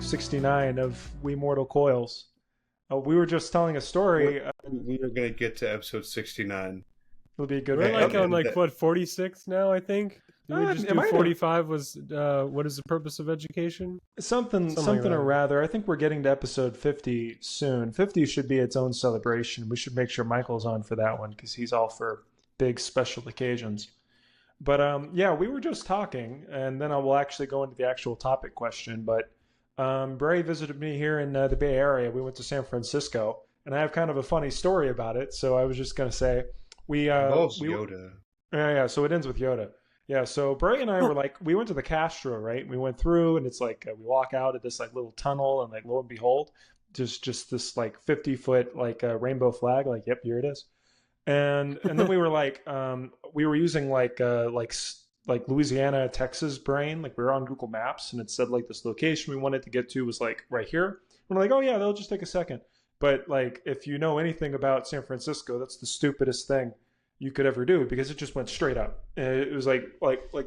69 of We Mortal Coils. We were just telling a story. We were going to get to episode 69. It'll be a good We're one. like on what, 46 now, I think? Did we just it do might 45 was what is the purpose of education? Something like that. or rather. I think we're getting to episode 50 soon. 50 should be its own celebration. We should make sure Michael's on for that one because he's all for big special occasions. But yeah, we were just talking, and then I will actually go into the actual topic question. But Bray visited me here in the Bay Area. We went to San Francisco, and I have kind of a funny story about it. So I was just going to say, Yoda. Yeah, so it ends with Yoda. Yeah, so Bray and I were like, we went to the Castro, right? We went through, and it's like we walk out at this like little tunnel, and like lo and behold, just this like 50-foot like rainbow flag. Like, yep, here it is. And then we were like, we were using like Louisiana, Texas brain. Like we were on Google Maps, and it said like this location we wanted to get to was like right here. We're like, oh yeah, that'll just take a second. But like, if you know anything about San Francisco, that's the stupidest thing you could ever do because it just went straight up. And it was like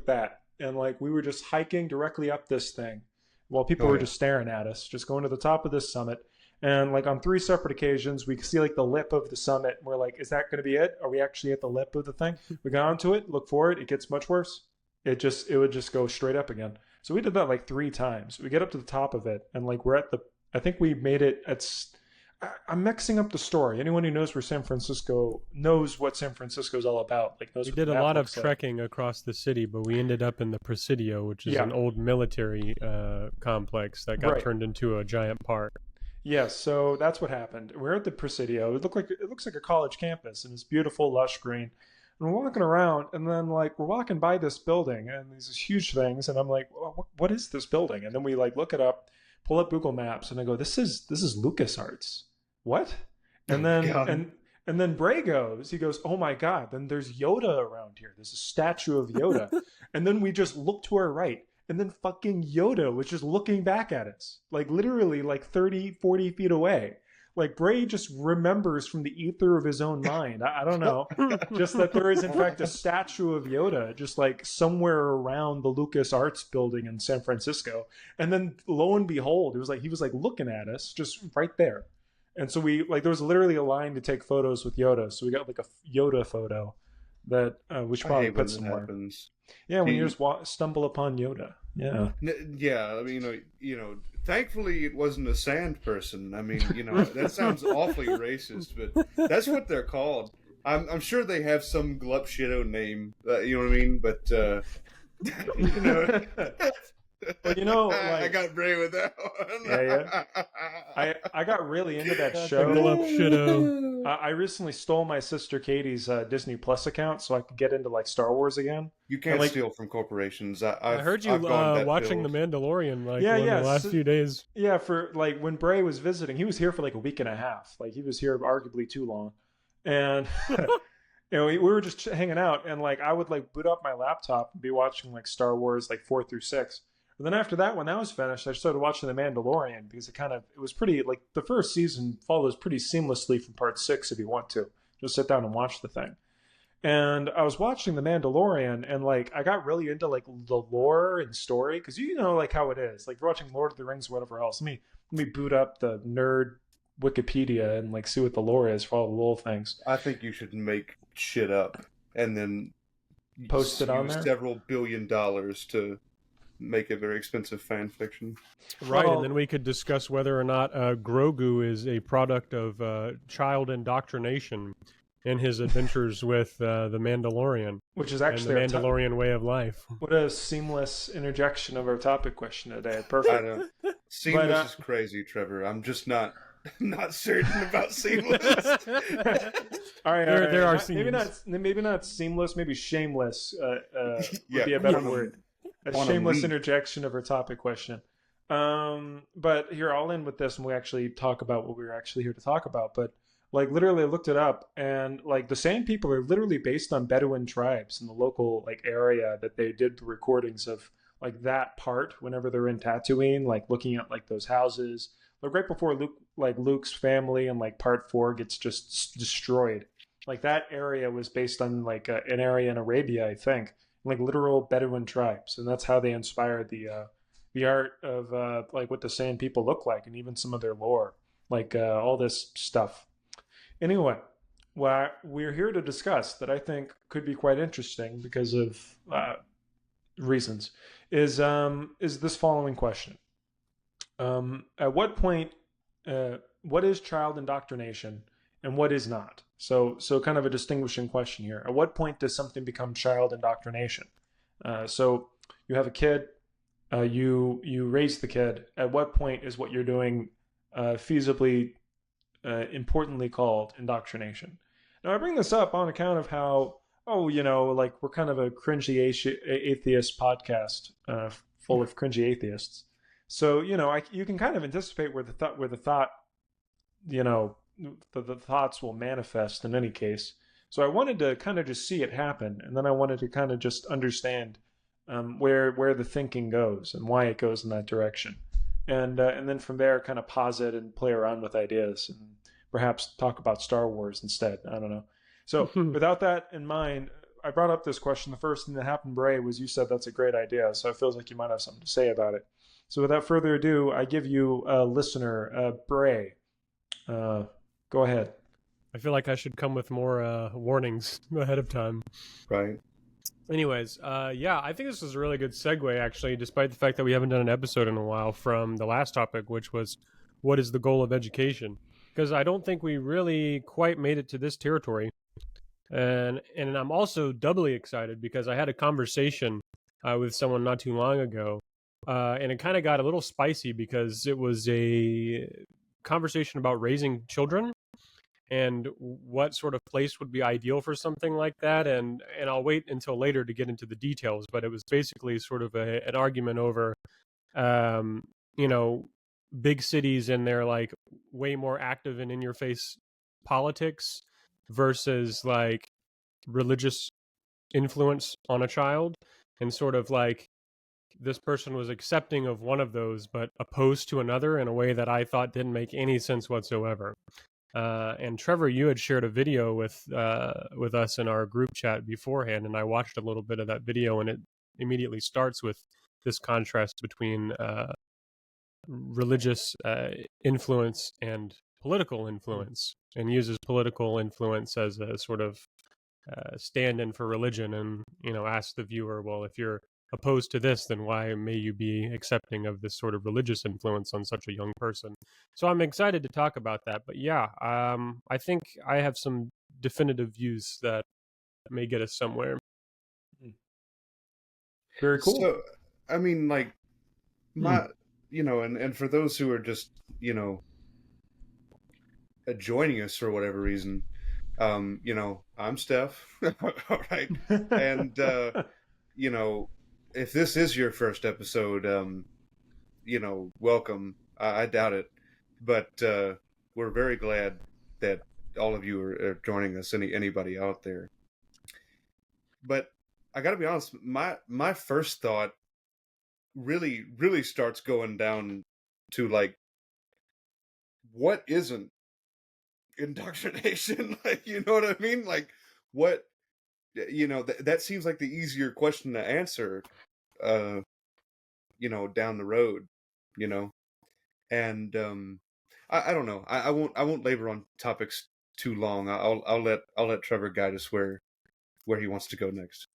that. And like we were just hiking directly up this thing while people were just staring at us, just going to the top of this summit. And like on 3 separate occasions, we could see like the lip of the summit. And we're like, is that going to be it? Are we actually at the lip of the thing? We got onto it, look for it. It gets much worse. It would just go straight up again. So we did that like 3 times. We get up to the top of it, and like we're at I think we made it I'm mixing up the story. Anyone who knows where San Francisco knows what San Francisco is all about. Like knows we what did the a map lot of looks like. trekking across the city, but we ended up in the Presidio, which is an old military complex that got turned into a giant park. Yes, so that's what happened. We're at the Presidio. It looks like a college campus, and it's beautiful, lush green. And we're walking around, and then like we're walking by this building, and these huge things, and I'm like, what is this building? And then we like look it up, pull up Google Maps, and I go, this is LucasArts. What? And then and then Bray goes, he goes, oh my God, then there's Yoda around here. There's a statue of Yoda. And then we just look to our right, and then fucking Yoda was just looking back at us, like literally like 30, 40 feet away. Like Bray just remembers from the ether of his own mind. I don't know. Just that there is in fact a statue of Yoda just like somewhere around the LucasArts building in San Francisco. And then lo and behold, he was like looking at us just right there. And so we like there was literally a line to take photos with Yoda. So we got like a Yoda photo that we should probably put somewhere. Happens. Yeah, when you just stumble upon Yoda. Yeah. Yeah, I mean, thankfully it wasn't a sand person. I mean, that sounds awfully racist, but that's what they're called. I'm sure they have some glup shitto name, you know what I mean? But, Well, I got Bray with that one. Yeah. I got really into that show. I recently stole my sister Katie's Disney Plus account so I could get into like Star Wars again. You can't steal from corporations. I heard you watching The Mandalorian the last few days. Yeah, for like when Bray was visiting, he was here for like a week and a half. Like he was here arguably too long, and we were just hanging out, and like I would like boot up my laptop and be watching like Star Wars like 4 through 6. But then after that, when that was finished, I started watching The Mandalorian because it was pretty, like, the first season follows pretty seamlessly from part 6 if you want to. Just sit down and watch the thing. And I was watching The Mandalorian, and, like, I got really into, like, the lore and story because you know, like, how it is. Like, you're watching Lord of the Rings or whatever else. Let me boot up the nerd Wikipedia and, like, see what the lore is for all the little things. I think you should make shit up and then post it on there? Several $1 billion to make a very expensive fan fiction. Right, and then we could discuss whether or not Grogu is a product of child indoctrination in his adventures with the Mandalorian. Which is actually and the Mandalorian way of life. What a seamless interjection of our topic question today. Perfect. I know. Seamless is crazy, Trevor. I'm just not certain about seamless. All right, there are scenes. Maybe not seamless, maybe shameless would be a better word. A shameless interjection of our topic question. But here, I'll end with this and we actually talk about what we were actually here to talk about. But like literally I looked it up, and like the Sand People are literally based on Bedouin tribes in the local like area that they did the recordings of like that part whenever they're in Tatooine, like looking at like those houses. Like right before Luke's family and like part 4 gets just destroyed. Like that area was based on like an area in Arabia, I think. Like literal Bedouin tribes, and that's how they inspired the the art of like what the Sand People look like, and even some of their lore, like all this stuff. Anyway, what we're here to discuss that I think could be quite interesting because of reasons is this following question: At what point, what is child indoctrination, and what is not? So kind of a distinguishing question here. At what point does something become child indoctrination? So you have a kid, you raise the kid. At what point is what you're doing feasibly, importantly called indoctrination? Now I bring this up on account of how, oh, like we're kind of a cringy atheist podcast, full of cringy atheists. So you can kind of anticipate where the thought, you know, the thoughts will manifest in any case. So I wanted to kind of just see it happen, and then I wanted to kind of just understand where the thinking goes and why it goes in that direction, and then from there kind of posit and play around with ideas and perhaps talk about Star Wars instead. I don't know. So without that in mind, I brought up this question. The first thing that happened, Bray, was you said that's a great idea. So it feels like you might have something to say about it. So without further ado, I give you a listener, Bray. Go ahead. I feel like I should come with more warnings ahead of time. Right. Anyways, yeah, I think this is a really good segue, actually, despite the fact that we haven't done an episode in a while, from the last topic, which was what is the goal of education? Because I don't think we really quite made it to this territory. And I'm also doubly excited because I had a conversation with someone not too long ago, and it kind of got a little spicy because it was a conversation about raising children and what sort of place would be ideal for something like that. And I'll wait until later to get into the details, but it was basically sort of an argument over, you know, big cities and their like way more active and in your face politics versus like religious influence on a child, and sort of like this person was accepting of one of those but opposed to another in a way that I thought didn't make any sense whatsoever. And Trevor, you had shared a video with us in our group chat beforehand, and I watched a little bit of that video, and it immediately starts with this contrast between religious influence and political influence, and uses political influence as a sort of stand-in for religion, and asks the viewer, well, if you're opposed to this, then why may you be accepting of this sort of religious influence on such a young person? So I'm excited to talk about that. But yeah, I think I have some definitive views that may get us somewhere. Very cool. So, I mean, like, and for those who are just, joining us for whatever reason, I'm Steph, all right, and if this is your first episode, welcome. I doubt it, but we're very glad that all of you are joining us. Anybody out there? But I got to be honest. My first thought really starts going down to like, what isn't indoctrination? Like, you know what I mean? Like, what? That seems like the easier question to answer, down the road, and I don't know. I won't labor on topics too long. I'll let Trevor guide us where he wants to go next.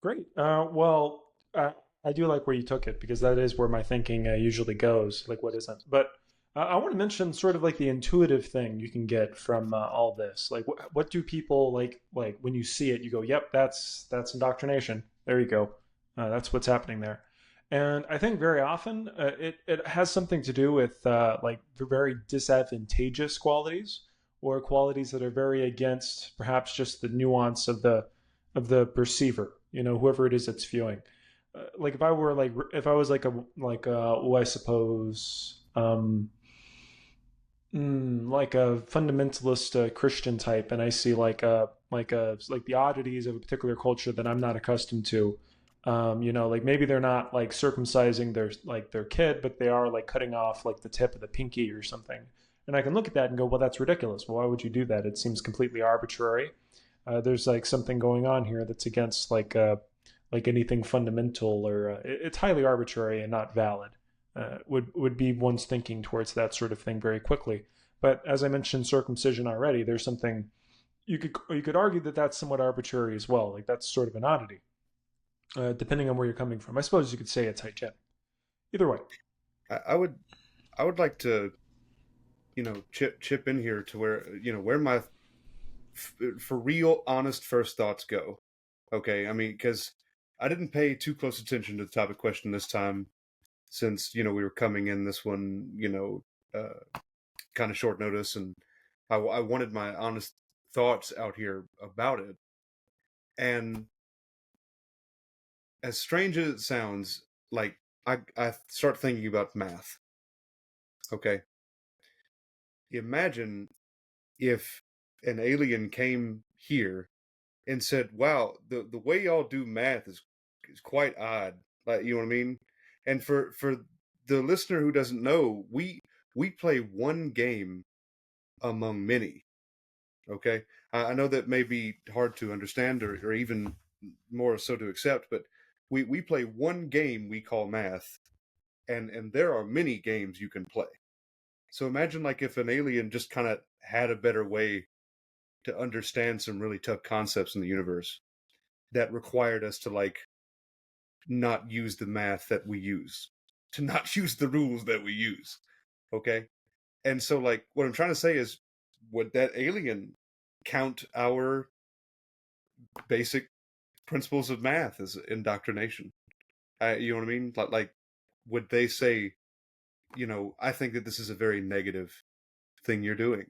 Great. Well, I do like where you took it because that is where my thinking usually goes. Like, what isn't? But I want to mention sort of like the intuitive thing you can get from all this. Like, what do people like when you see it? You go, "Yep, that's indoctrination." There you go. That's what's happening there. And I think very often it has something to do with like the very disadvantageous qualities or qualities that are very against perhaps just the nuance of the perceiver. Whoever it is that's viewing. Like if I was like I suppose. Like a fundamentalist Christian type, and I see like the oddities of a particular culture that I'm not accustomed to. Like maybe they're not like circumcising their kid, but they are like cutting off like the tip of the pinky or something. And I can look at that and go, well, that's ridiculous. Well, why would you do that? It seems completely arbitrary. There's like something going on here that's against like anything fundamental, or it's highly arbitrary and not valid. Would be one's thinking towards that sort of thing very quickly. But as I mentioned, circumcision already, there's something you could argue that that's somewhat arbitrary as well. Like that's sort of an oddity, depending on where you're coming from. I suppose you could say it's hygienic. Either way. I would like to, chip in here to where, where my for real honest first thoughts go. Okay, I mean, because I didn't pay too close attention to the topic question this time, since we were coming in this one, kind of short notice, and I wanted my honest thoughts out here about it. And as strange as it sounds, like I start thinking about math. Okay, imagine if an alien came here and said, "Wow, the way y'all do math is quite odd." Like, you know what I mean? And for the listener who doesn't know, we play one game among many. Okay, I know that may be hard to understand, or even more so to accept, but we play one game we call math, and there are many games you can play. So imagine like if an alien just kind of had a better way to understand some really tough concepts in the universe that required us to like not use the math that we use, to not use the rules that we use. Okay? And so like what I'm trying to say is, would that alien count our basic principles of math as indoctrination? You know what I mean? Like would they say, I think that this is a very negative thing you're doing?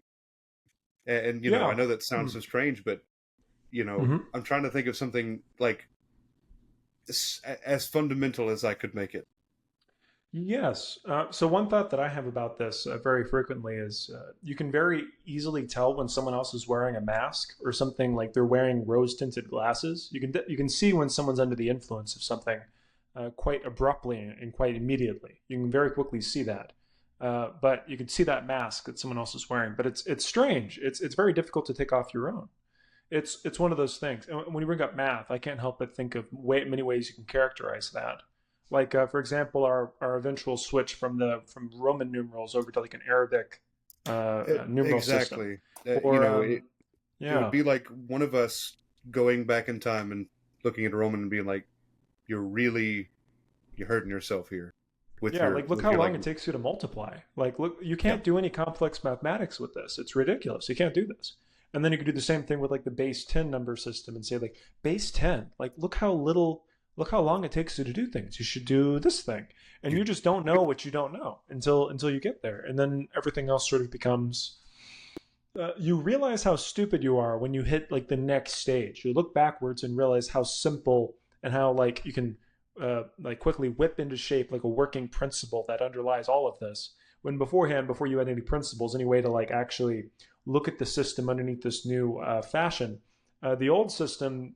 And I Yeah. know that sounds so strange, but Mm-hmm. I'm trying to think of something like as fundamental as I could make it. Yes. So one thought that I have about this very frequently is you can very easily tell when someone else is wearing a mask or something, like they're wearing rose-tinted glasses. You can see when someone's under the influence of something quite abruptly and quite immediately. You can very quickly see that. But you can see that mask that someone else is wearing. But it's strange. It's very difficult to take off your own. It's one of those things. And when you bring up math, I can't help but think of many ways you can characterize that. Like for example, our eventual switch from Roman numerals over to like an Arabic numeral system, Exactly. or It would yeah, be like one of us going back in time and looking at a Roman and being like, you're hurting yourself here with yeah. your Like look how like." long it takes you to multiply. Like look, you Yeah. can't do any complex mathematics with this. It's ridiculous. You can't do this. And then you could do the same thing with like the base 10 number system and say like base 10. Like look how long it takes you to do things. You should do this thing. And You you just don't know what you don't know until you get there. And then everything else sort of becomes you realize how stupid you are when you hit like the next stage. You look backwards and realize how simple and how like you can like quickly whip into shape like a working principle that underlies all of this. When beforehand, before you had any principles, any way to like actually look at the system underneath this new fashion, the old system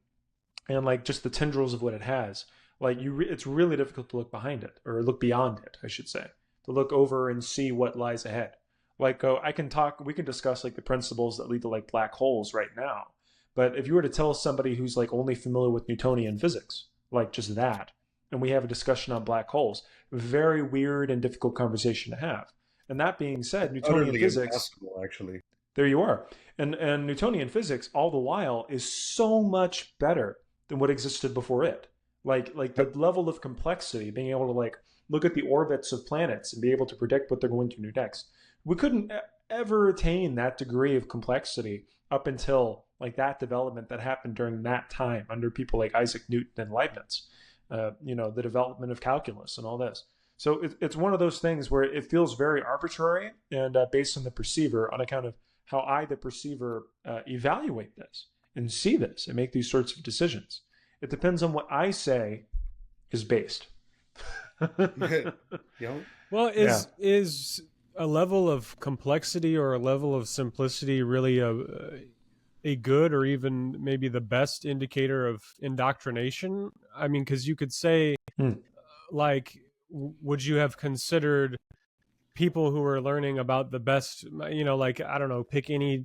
and like just the tendrils of what it has, like it's really difficult to look behind it or look beyond it, I should say, to look over and see what lies ahead. Like we can discuss like the principles that lead to like black holes right now, but if you were to tell somebody who's like only familiar with Newtonian physics, like just that, and we have a discussion on black holes, very weird and difficult conversation to have. And that being said, Newtonian utterly physics, impossible, actually. there you are. And Newtonian physics, all the while, is so much better than what existed before it. Like the Yep. level of complexity, being able to like look at the orbits of planets and be able to predict what they're going to do next. We couldn't ever attain that degree of complexity up until like that development that happened during that time under people like Isaac Newton and Leibniz. The development of calculus and all this. So it's one of those things where it feels very arbitrary and based on the perceiver on account of how I, the perceiver, evaluate this and see this and make these sorts of decisions. It depends on what I say is based. you know, Well, Yeah. is a level of complexity or a level of simplicity really a good or even maybe the best indicator of indoctrination? I mean, because you could say, Hmm. like, would you have considered people who are learning about the best, like, I don't know, pick any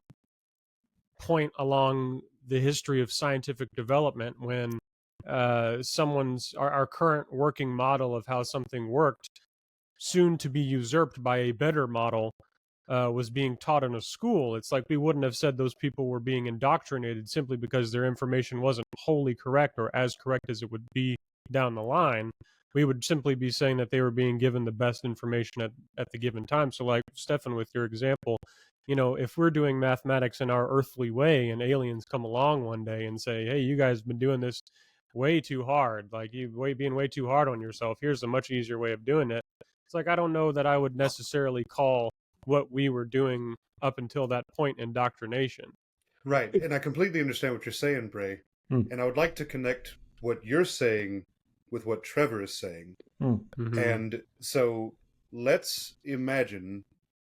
point along the history of scientific development when our current working model of how something worked, soon to be usurped by a better model, was being taught in a school. It's like we wouldn't have said those people were being indoctrinated simply because their information wasn't wholly correct or as correct as it would be down the line. We would simply be saying that they were being given the best information at the given time. So, like Stefan, with your example, if we're doing mathematics in our earthly way and aliens come along one day and say, hey, you guys have been doing this way too hard, like being way too hard on yourself, here's a much easier way of doing it. It's like, I don't know that I would necessarily call what we were doing up until that point indoctrination. Right. And I completely understand what you're saying, Bray. And I would like to connect what you're saying with what Trevor is saying. Mm-hmm. And so let's imagine,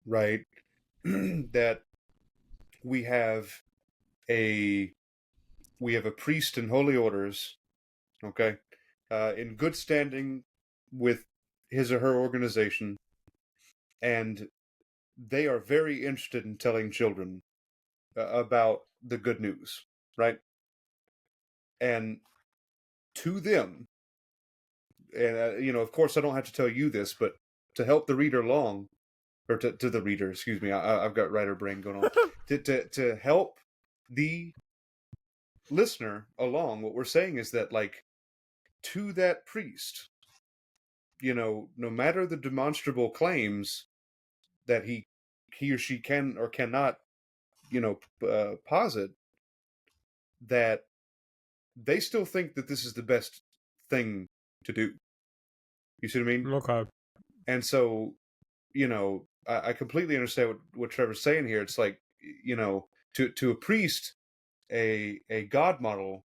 right, that we have a priest in holy orders, okay, in good standing with his or her organization, and they are very interested in telling children about the good news, right? And to them, and of course, I don't have to tell you this, but to help the reader along, or to the reader, excuse me, I've got writer brain going on, to help the listener along, what we're saying is that, like, to that priest, no matter the demonstrable claims that he or she can or cannot, posit, that they still think that this is the best thing to do. You see what I mean? Okay. And so, I completely understand what Trevor's saying here. It's like, to a priest, a God model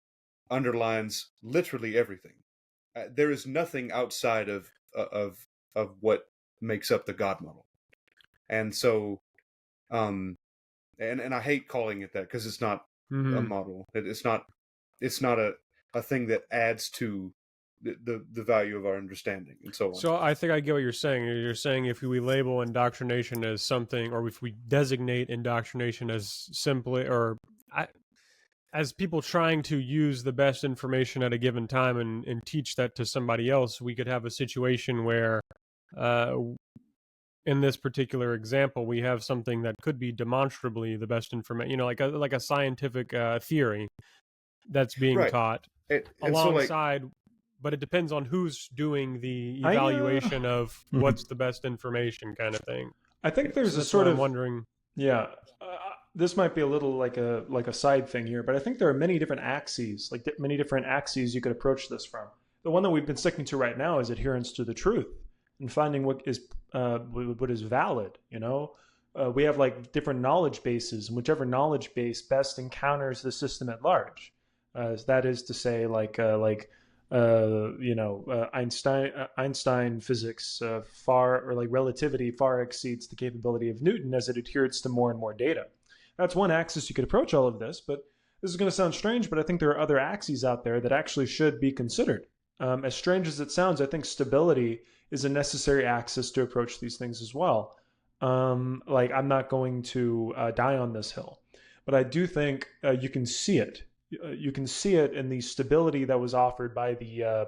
underlines literally everything. There is nothing outside of what makes up the God model. And so, and I hate calling it that because it's not a model. It's not a thing that adds to the value of our understanding and so on. So I think I get what you're saying. You're saying if we label indoctrination as something, or if we designate indoctrination as simply, as people trying to use the best information at a given time and teach that to somebody else, we could have a situation where, in this particular example, we have something that could be demonstrably the best information, like a scientific theory that's being taught and alongside. But it depends on who's doing the evaluation of what's the best information, kind of thing. I think there's a sort of wondering. Yeah, this might be a little like a side thing here, but I think there are many different axes, many different axes you could approach this from. The one that we've been sticking to right now is adherence to the truth and finding what is valid. We have like different knowledge bases, and whichever knowledge base best encounters the system at large. That is to say, Einstein physics relativity far exceeds the capability of Newton as it adheres to more and more data. That's one axis you could approach all of this, but this is going to sound strange, but I think there are other axes out there that actually should be considered. As strange as it sounds, I think stability is a necessary axis to approach these things as well. I'm not going to die on this hill, but I do think you can see it. You can see it in the stability that was offered by the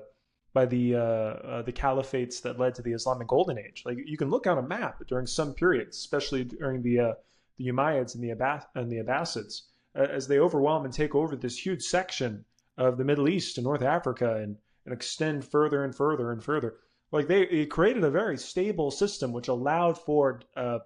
caliphates that led to the Islamic Golden Age. Like, you can look on a map during some periods, especially during the Umayyads and the Abbasids, as they overwhelm and take over this huge section of the Middle East and North Africa and extend further and further and further. Like, it created a very stable system which allowed for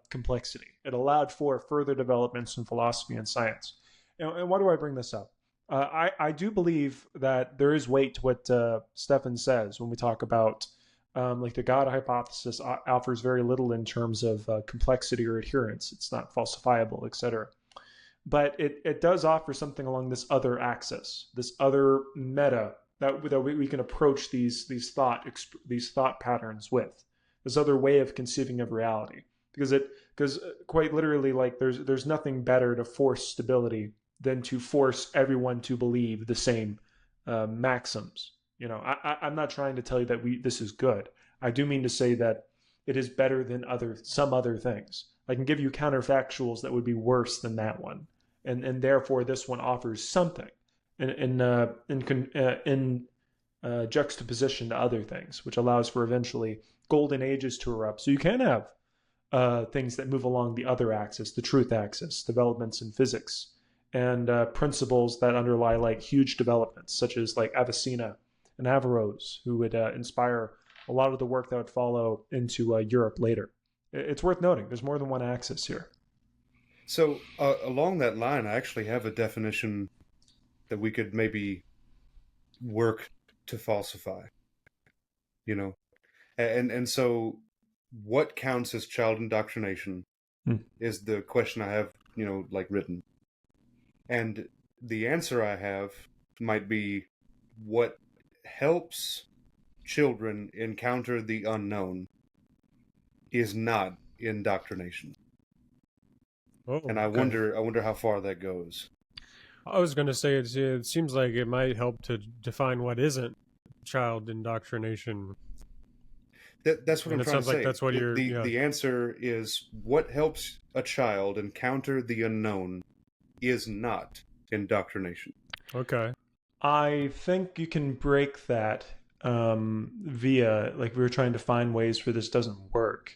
complexity. It allowed for further developments in philosophy and science. And why do I bring this up? I do believe that there is weight to what Stefan says when we talk about the God hypothesis offers very little in terms of complexity or adherence. It's not falsifiable, etc. But it does offer something along this other axis, this other meta that we can approach these thought patterns with, this other way of conceiving of reality. Because quite literally, like, there's nothing better to force stability than to force everyone to believe the same maxims. I'm not trying to tell you that this is good. I do mean to say that it is better than some other things. I can give you counterfactuals that would be worse than that one, and therefore this one offers something in juxtaposition to other things, which allows for eventually golden ages to erupt. So you can have things that move along the other axis, the truth axis, developments in physics, and principles that underlie like huge developments, such as like Avicenna and Averroes, who would inspire a lot of the work that would follow into Europe later. It's worth noting there's more than one axis here. So along that line, I actually have a definition that we could maybe work to falsify. You know, and so what counts as child indoctrination is the question I have, like written. And the answer I have might be what helps children encounter the unknown is not indoctrination. Oh, And I wonder how far that goes. I was going to say it seems like it might help to define what isn't child indoctrination. That's what And I'm it trying to sounds like say. that's what you're. The answer is what helps a child encounter the unknown is not indoctrination. Okay. I think you can break that via, like we were trying to find ways where this doesn't work.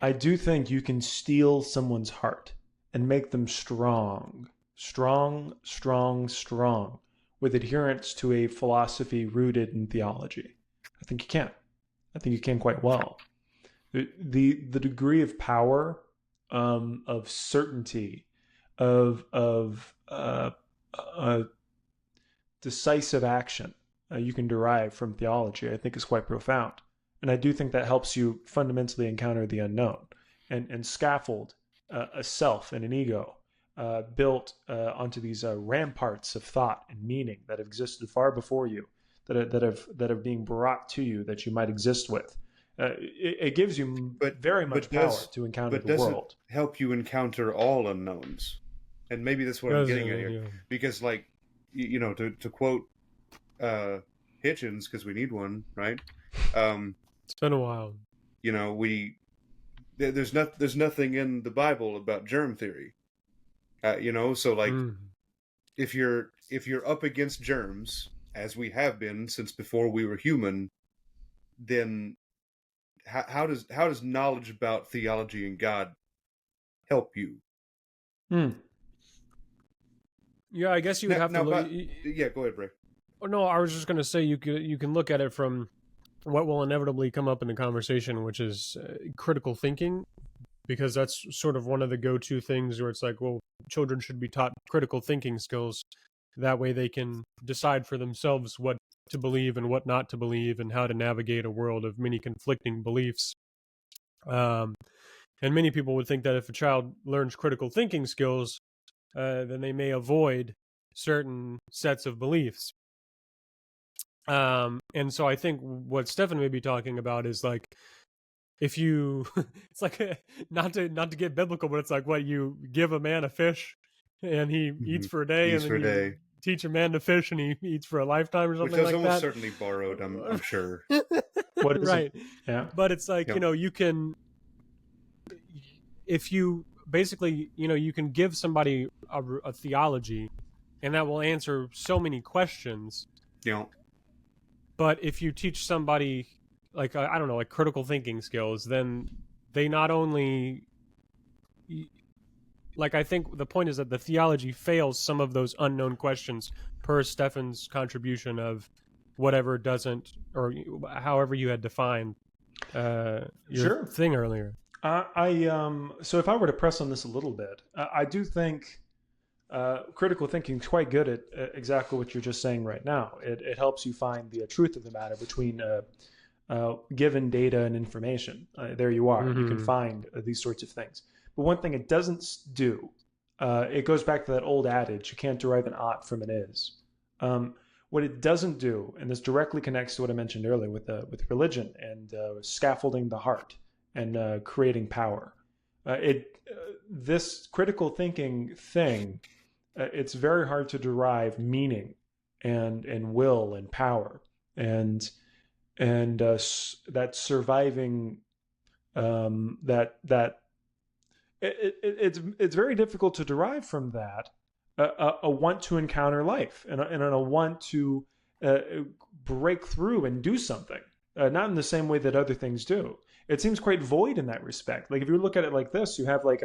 I do think you can steal someone's heart and make them strong, strong, with adherence to a philosophy rooted in theology. I think you can. I think you can quite well. The degree of power, of certainty, of decisive action you can derive from theology, I think is quite profound. And I do think that helps you fundamentally encounter the unknown and scaffold a self and an ego built onto these ramparts of thought and meaning that have existed far before you, that are being brought to you that you might exist with. It gives you very much power to encounter the world. It help you encounter all unknowns? And maybe that's what I'm getting at here. Yeah. Because, like, to quote Hitchens, because we need one, right? It's been a while. There's nothing in the Bible about germ theory. So like, if you're up against germs, as we have been since before we were human, then how does knowledge about theology and God help you? Yeah, I guess you would have to look. Yeah, go ahead, Bray. Oh, no, I was just going to say you can look at it from what will inevitably come up in the conversation, which is critical thinking, because that's sort of one of the go-to things where it's like, well, children should be taught critical thinking skills. That way they can decide for themselves what to believe and what not to believe and how to navigate a world of many conflicting beliefs. And many people would think that if a child learns critical thinking skills, then they may avoid certain sets of beliefs. And so I think what Stefan may be talking about is like, if you, it's like, not to get biblical, but it's like what you give a man a fish and he eats for a day, and then you teach a man to fish and he eats for a lifetime or something like that. Which is almost certainly borrowed, I'm sure. What is right. It? Yeah. But it's like, you can, if you basically, you can give somebody a theology and that will answer so many questions. But if you teach somebody, like, I don't know, like critical thinking skills, then they not only, like, I think the point is that the theology fails some of those unknown questions per Stefan's contribution of whatever doesn't, or however you had defined your thing earlier. So if I were to press on this a little bit, I do think critical thinking is quite good at exactly what you're just saying right now. It helps you find the truth of the matter between given data and information. There you are. You can find these sorts of things. But one thing it doesn't do, it goes back to that old adage, you can't derive an ought from an is. What it doesn't do, and this directly connects to what I mentioned earlier with religion and scaffolding the heart and creating power. This critical thinking thing, it's very hard to derive meaning and will and power and that surviving it's very difficult to derive from that a want to encounter life and a want to uh, break through and do something, not in the same way that other things do. It seems quite void in that respect. Like if you look at it like this, you have like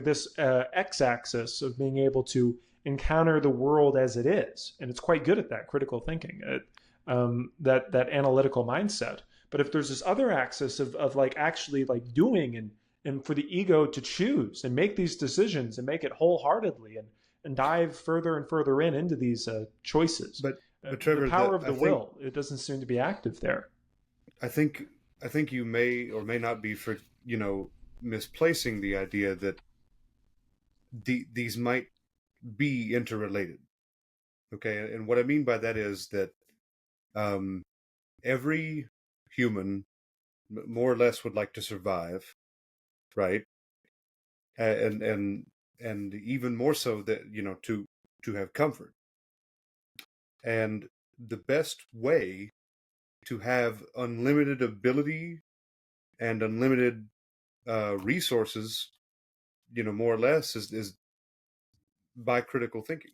this x-axis of being able to encounter the world as it is, and it's quite good at that critical thinking, that analytical mindset. But if there's this other axis of like actually like doing and for the ego to choose and make these decisions and make it wholeheartedly and dive further and further into these choices. But The Trevor, power of the will, it doesn't seem to be active there. I think I think you may or may not be for misplacing the idea that these might be interrelated. Okay, and what I mean by that is that um, every human more or less would like to survive, right? And even more so that to have comfort. And the best way to have unlimited ability and unlimited resources, more or less, is by critical thinking,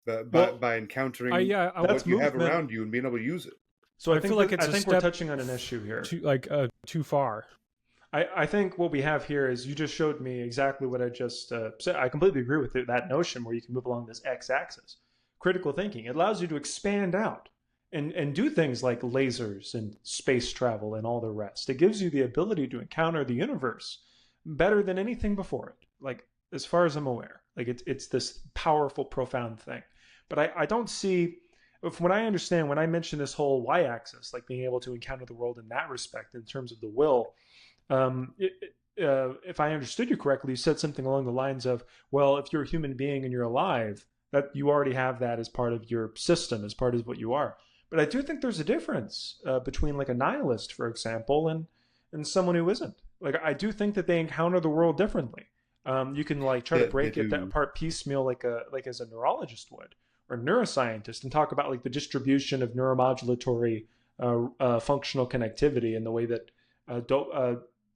Well, by encountering I that's what you have movement. around you and being able to use it. So I feel like it's I a think we're step touching on an issue here. too far. I think what we have here is you just showed me exactly what I just said. I completely agree with that notion where you can move along this x-axis. Critical thinking, it allows you to expand out and do things like lasers and space travel and all the rest. It gives you the ability to encounter the universe better than anything before it. Like as far as I'm aware, like it's this powerful, profound thing. But I don't see, from what I understand, when I mention this whole y-axis, like being able to encounter the world in that respect, in terms of the will, if I understood you correctly, you said something along the lines of, well, if you're a human being and you're alive, that you already have that as part of your system, as part of what you are. But I do think there's a difference between like a nihilist, for example, and someone who isn't. Like I do think that they encounter the world differently. You can like try to They break it do. apart piecemeal, like as a neurologist would, or a neuroscientist, and talk about like the distribution of neuromodulatory functional connectivity and the way that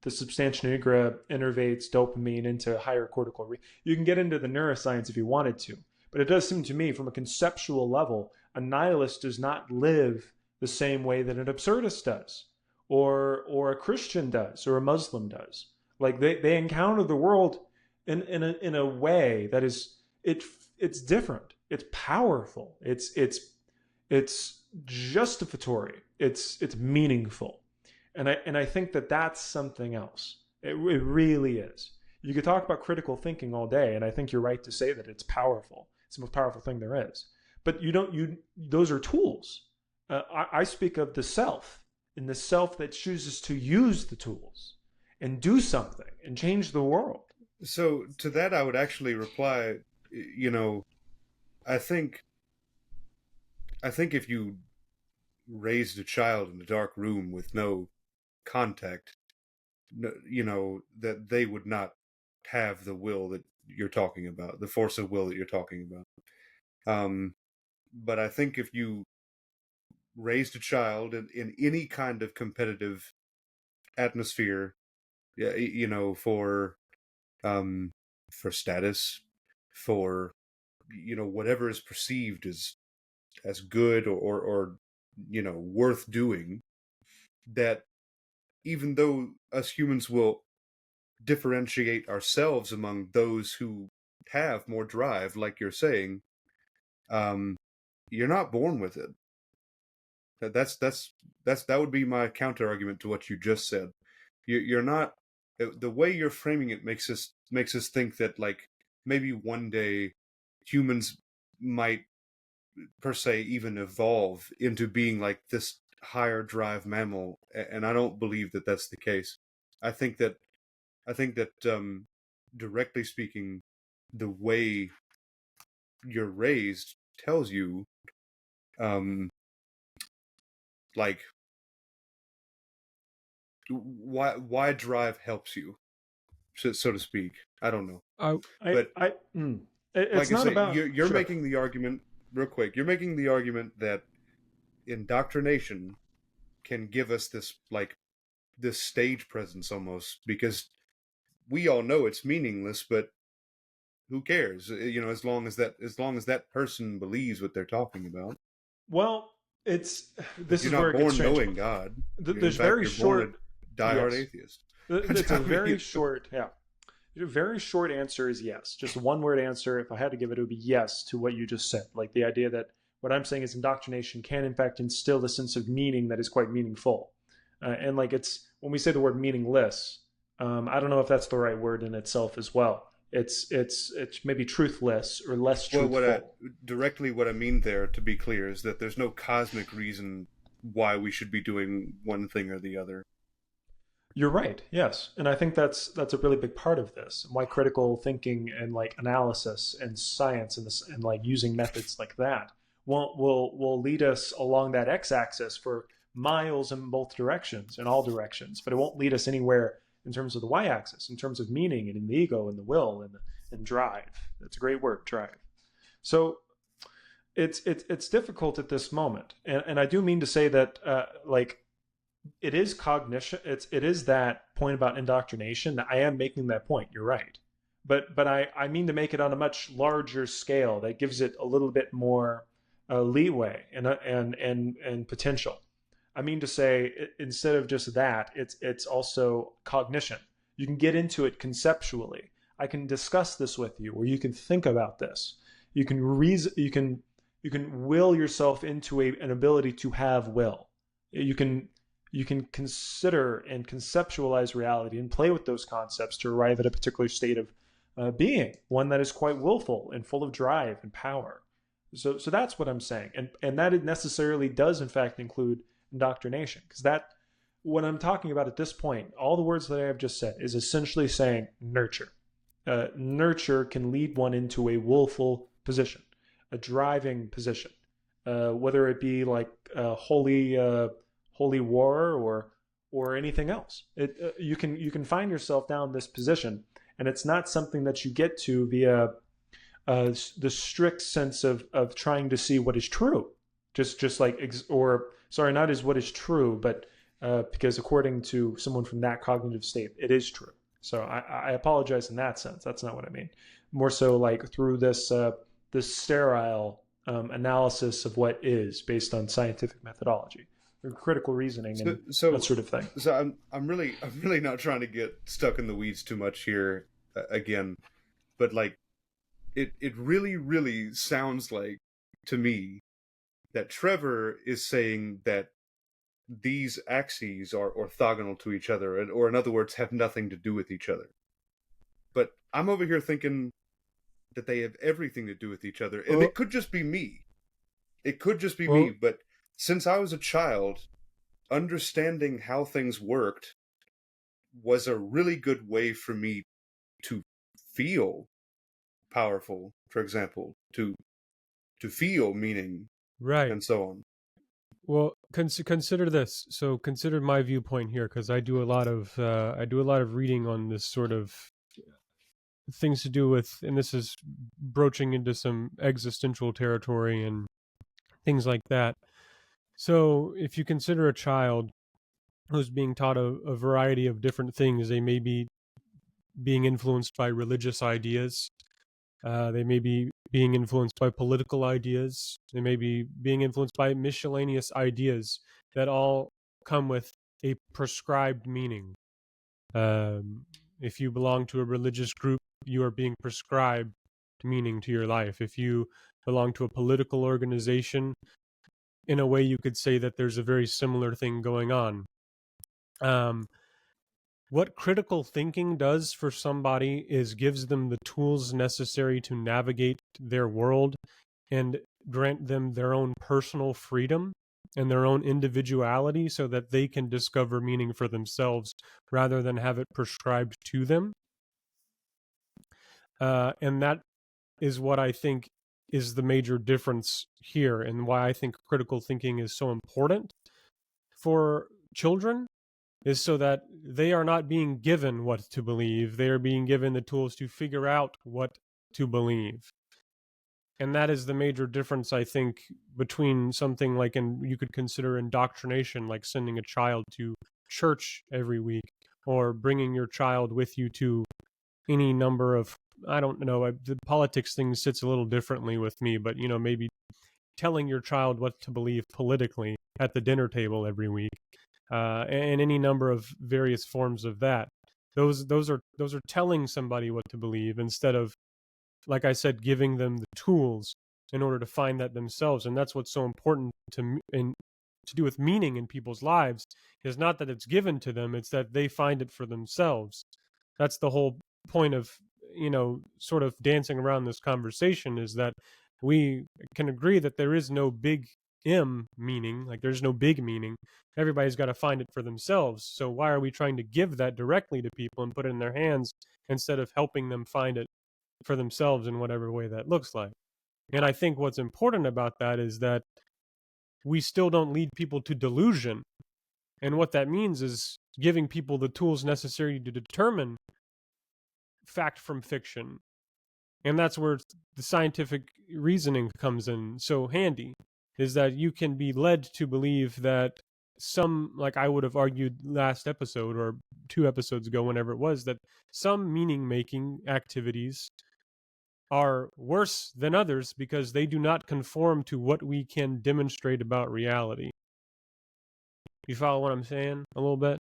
the substantia nigra innervates dopamine into higher cortical. You can get into the neuroscience if you wanted to, but it does seem to me, from a conceptual level, a nihilist does not live the same way that an absurdist does, or a Christian does, or a Muslim does. Like they encounter the world in a way that is it's different. It's powerful. It's justificatory. It's meaningful, and I think that that's something else. It really is. You could talk about critical thinking all day, and I think you're right to say that it's powerful. It's the most powerful thing there is. But you don't. You those are tools. I speak of the self, and the self that chooses to use the tools and do something and change the world. So to that, I would actually reply, you know, I think I think if you raised a child in a dark room with no contact, that they would not have the will that you're talking about, the force of will that you're talking about. But I think if you raised a child in any kind of competitive atmosphere, yeah, um, for status, for whatever is perceived as good or worth doing, that even though us humans will differentiate ourselves among those who have more drive, like you're saying, um, you're not born with it. That would be my counter argument to what you just said. You're not. The way you're framing it makes us think that, like, maybe one day humans might per se even evolve into being like this higher drive mammal, and I don't believe that that's the case. I think that directly speaking, the way you're raised tells you, um, like, why drive helps you, so to speak. I don't know, I but I it's like I not say, about you're sure. making the argument real quick. You're making the argument that indoctrination can give us this stage presence almost, because we all know it's meaningless, but who cares? As long as that person believes what they're talking about. Well, this You're is where not it gets born strange. knowing God. In There's fact, very you're born short. a diehard Yes, atheist. it's a I very mean, short. Yeah, a very short answer is yes. Just one word answer. If I had to give it, it would be yes to what you just said. Like the idea that what I'm saying is indoctrination can in fact instill a sense of meaning that is quite meaningful, and like it's when we say the word meaningless. I don't know if that's the right word in itself as well. It's maybe truthless or less well, truthful. what I mean there, to be clear, is that there's no cosmic reason why we should be doing one thing or the other. You're right. Yes, and I think that's a really big part of this. Why critical thinking and like analysis and science and this and like using methods like that will lead us along that x-axis for miles in both directions, in all directions. But it won't lead us anywhere in terms of the y-axis, in terms of meaning and in the ego and the will and drive. That's a great word, drive. So it's difficult at this moment, and I do mean to say that like it is cognition. It is that point about indoctrination. That I am making that point. You're right, but I mean to make it on a much larger scale that gives it a little bit more leeway and potential. I mean to say instead of just that, it's also cognition. You can get into it conceptually. I can discuss this with you, or you can think about this. You can reason. You can will yourself into an ability to have will. You can consider and conceptualize reality and play with those concepts to arrive at a particular state of being, one that is quite willful and full of drive and power. So that's what I'm saying, and that it necessarily does in fact include indoctrination, because that what I'm talking about at this point, all the words that I have just said, is essentially saying nurture. Nurture can lead one into a willful position, a driving position, whether it be like holy war or anything else. You can find yourself down this position, and it's not something that you get to via the strict sense of trying to see what is true, just like or sorry, not as what is true, but because according to someone from that cognitive state, it is true. So I apologize in that sense. That's not what I mean. More so like through this sterile analysis of what is based on scientific methodology, or critical reasoning, So, and that so, sort of thing. so I'm really not trying to get stuck in the weeds too much here again, but like it really really sounds like to me that Trevor is saying that these axes are orthogonal to each other, or in other words, have nothing to do with each other. But I'm over here thinking that they have everything to do with each other, and Well, it could just be me. It could just be me, well, but since I was a child, understanding how things worked was a really good way for me to feel powerful, for example, to feel meaning right. and so on. Well, consider this. So consider my viewpoint here, because I do a lot of reading on this sort of things to do with, and this is broaching into some existential territory and things like that. So if you consider a child who's being taught a variety of different things, they may be being influenced by religious ideas. They may be being influenced by political ideas. They may be being influenced by miscellaneous ideas that all come with a prescribed meaning. If you belong to a religious group, you are being prescribed meaning to your life. If you belong to a political organization, in a way, you could say that there's a very similar thing going on. Um, what critical thinking does for somebody is gives them the tools necessary to navigate their world and grant them their own personal freedom and their own individuality so that they can discover meaning for themselves rather than have it prescribed to them. And that is what I think is the major difference here, and why I think critical thinking is so important for children, is so that they are not being given what to believe. They are being given the tools to figure out what to believe. And that is the major difference, I think, between something like, and you could consider indoctrination, like sending a child to church every week, or bringing your child with you to any number of I don't know, the politics thing sits a little differently with me, but maybe telling your child what to believe politically at the dinner table every week, and any number of various forms of that. Those are telling somebody what to believe instead of, like I said, giving them the tools in order to find that themselves. And that's what's so important to do with meaning in people's lives, is not that it's given to them, it's that they find it for themselves. That's the whole point of, sort of dancing around this conversation, is that we can agree that there is no big M meaning, like there's no big meaning. Everybody's got to find it for themselves. So why are we trying to give that directly to people and put it in their hands instead of helping them find it for themselves in whatever way that looks like? And I think what's important about that is that we still don't lead people to delusion. And what that means is giving people the tools necessary to determine fact from fiction. And that's where the scientific reasoning comes in so handy, is that you can be led to believe that some, like I would have argued last episode or 2 episodes ago, whenever it was, that some meaning making activities are worse than others because they do not conform to what we can demonstrate about reality. You follow what I'm saying a little bit?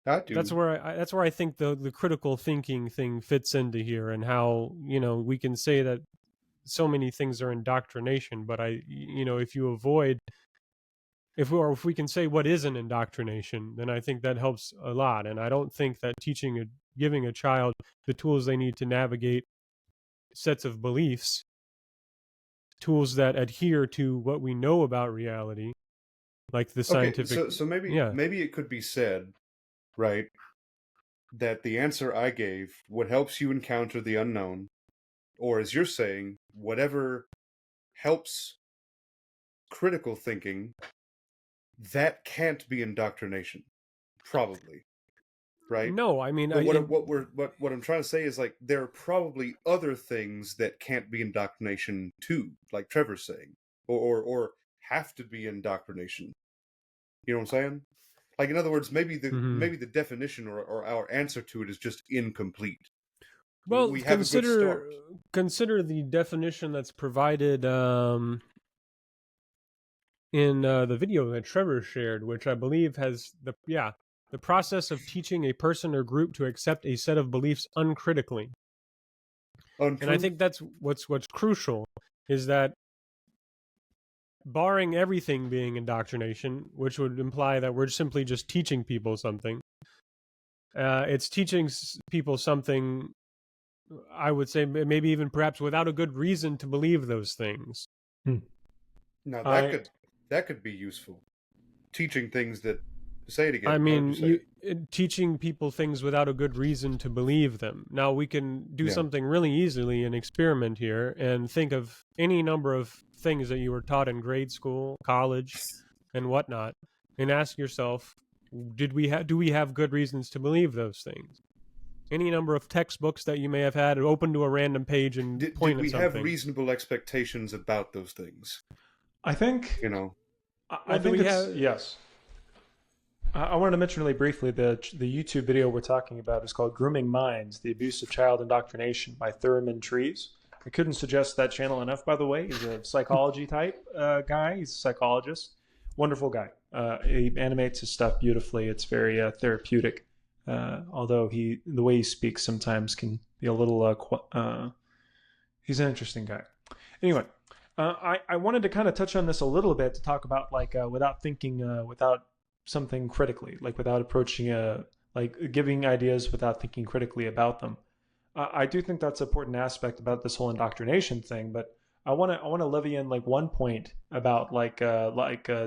I do. That's where I think the critical thinking thing fits into here, and how we can say that so many things are indoctrination, but if you avoid, if we can say what is an indoctrination, then I think that helps a lot. And I don't think that giving a child the tools they need to navigate sets of beliefs, tools that adhere to what we know about reality, like the scientific. Okay, so maybe it could be said, right, that the answer I gave, what helps you encounter the unknown, or as you're saying, whatever helps critical thinking, that can't be indoctrination, probably, right? No, I mean, But what I'm trying to say is, like, there are probably other things that can't be indoctrination too, like Trevor's saying, or have to be indoctrination. You know what I'm saying? Like, in other words, maybe the definition or our answer to it is just incomplete. Well, we have a good start. Consider the definition that's provided in the video that Trevor shared, which I believe has the process of teaching a person or group to accept a set of beliefs uncritically. And I think that's what's crucial, is that, barring everything being indoctrination, which would imply that we're simply just teaching people something, it's teaching people something, I would say, maybe even perhaps without a good reason to believe those things. Now that could be useful. Teaching things that, say it again. I mean, teaching people things without a good reason to believe them. Now, we can do something really easily, an experiment here, and think of any number of things that you were taught in grade school, college, and whatnot, and ask yourself, do we have good reasons to believe those things? Any number of textbooks that you may have had open to a random page and point at something. Did we have reasonable expectations about those things? I think, I think yes. I wanted to mention really briefly the YouTube video we're talking about is called Grooming Minds, The Abuse of Child Indoctrination by Thurman Trees. I couldn't suggest that channel enough, by the way. He's a psychology type guy. He's a psychologist. Wonderful guy. He animates his stuff beautifully. It's very therapeutic. Although the way he speaks sometimes can be a little, he's an interesting guy. Anyway, I wanted to kind of touch on this a little bit to talk about without thinking, without something critically, like without approaching like giving ideas without thinking critically about them. I do think that's an important aspect about this whole indoctrination thing, but I want to levy in like one point about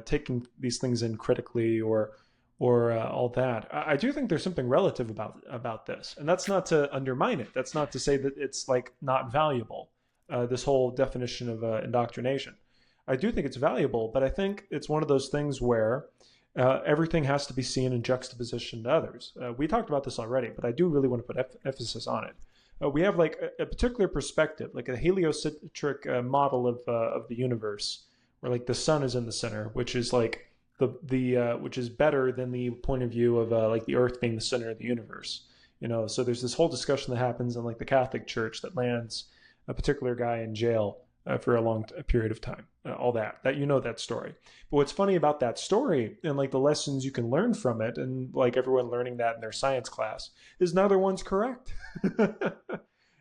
taking these things in critically or all that. I do think there's something relative about this, and that's not to undermine it. That's not to say that it's like not valuable. This whole definition of indoctrination, I do think it's valuable, but I think it's one of those things where everything has to be seen in juxtaposition to others. We talked about this already, but I do really want to put emphasis on it. We have like a particular perspective, like a heliocentric model of the universe, where like the sun is in the center, which is like which is better than the point of view of like the Earth being the center of the universe. So there's this whole discussion that happens in like the Catholic Church that lands a particular guy in jail for a long period of time. All that that story. But what's funny about that story and like the lessons you can learn from it, and like everyone learning that in their science class, is neither one's correct.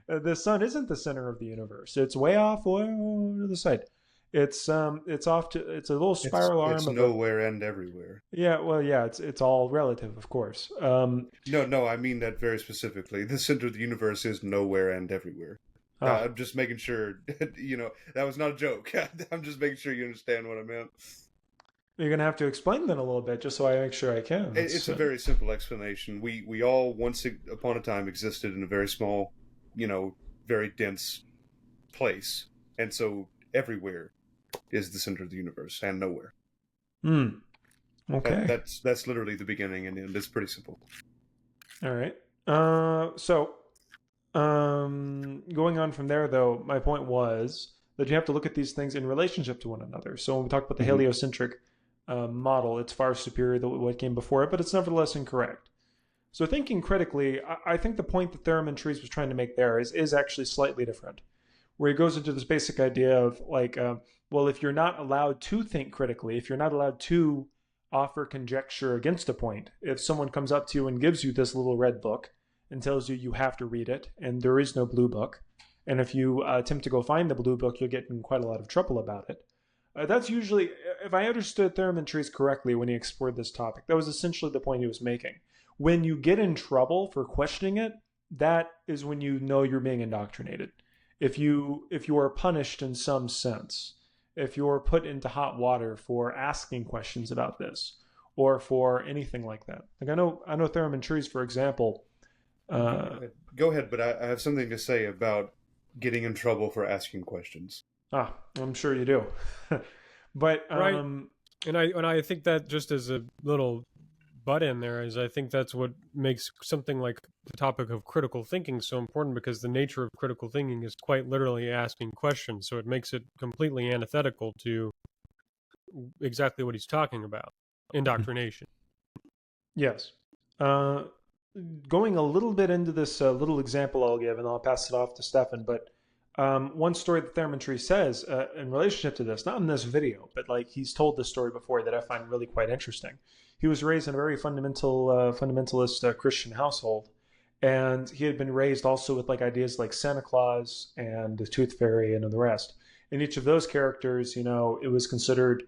The sun isn't the center of the universe. It's way off to the side. It's off to it's a little spiral arm. It's nowhere and everywhere. Yeah, well, yeah, it's all relative, of course. No, I mean that very specifically. The center of the universe is nowhere and everywhere. I'm just making sure, that was not a joke. I'm just making sure you understand what I meant. You're going to have to explain that a little bit, just so I make sure I can. It's a very simple explanation. We all, once upon a time, existed in a very small, very dense place. And so everywhere is the center of the universe and nowhere. Okay. That's literally the beginning and end. It's pretty simple. All right. Going on from there, though, my point was that you have to look at these things in relationship to one another. So when we talk about the heliocentric model, it's far superior to what came before it, but it's nevertheless incorrect. So thinking critically, I think the point that Thurman Trees was trying to make there is actually slightly different, where he goes into this basic idea of like, well, if you're not allowed to think critically, if you're not allowed to offer conjecture against a point, if someone comes up to you and gives you this little red book and tells you you have to read it, and there is no blue book, and if you attempt to go find the blue book, you'll get in quite a lot of trouble about it. That's usually, if I understood Thurman Trees correctly when he explored this topic, that was essentially the point he was making. When you get in trouble for questioning it, that is when you know you're being indoctrinated. If you are punished in some sense, if you're put into hot water for asking questions about this, or for anything like that. Like I know Thurman Trees, for example. Go ahead, but I have something to say about getting in trouble for asking questions. I'm sure you do. But right. And I think that, just as a little butt in there, is I think that's what makes something like the topic of critical thinking so important, because the nature of critical thinking is quite literally asking questions. So it makes it completely antithetical to exactly what he's talking about, indoctrination. Yes. Going a little bit into this little example I'll give, and I'll pass it off to Stefan, but one story that Thurman Trees says in relationship to this, not in this video, but like he's told this story before that I find really quite interesting. He was raised in a very fundamentalist Christian household, and he had been raised also with like ideas like Santa Claus and the Tooth Fairy and the rest. In each of those characters, it was considered,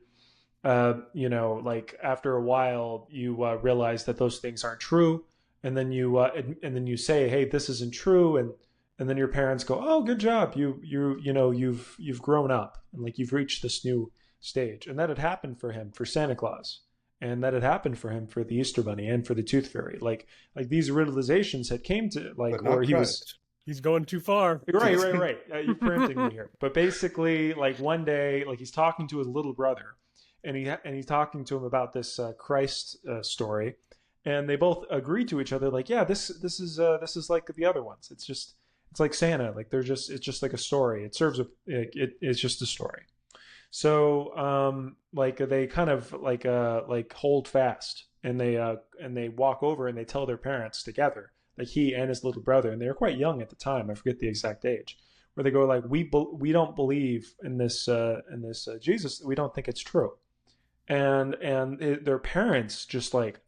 like after a while, you realize that those things aren't true, and then you say, hey, this isn't true, and then your parents go, oh, good job, you've grown up, and like you've reached this new stage. And that had happened for him for Santa Claus, and that had happened for him for the Easter Bunny and for the Tooth Fairy. Like these realizations had came to like where he's going too far. Right. You're preempting me here. But basically, like one day, like he's talking to his little brother, and he's talking to him about this Christ story, and they both agree to each other, like, yeah, this is like the other ones. It's like Santa. Like it's just like a story. It serves it's just a story. So like they kind of like hold fast, and they walk over and they tell their parents together, like he and his little brother, and they were quite young at the time. I forget the exact age. Where they go like, we don't believe in this Jesus. We don't think it's true, and their parents just like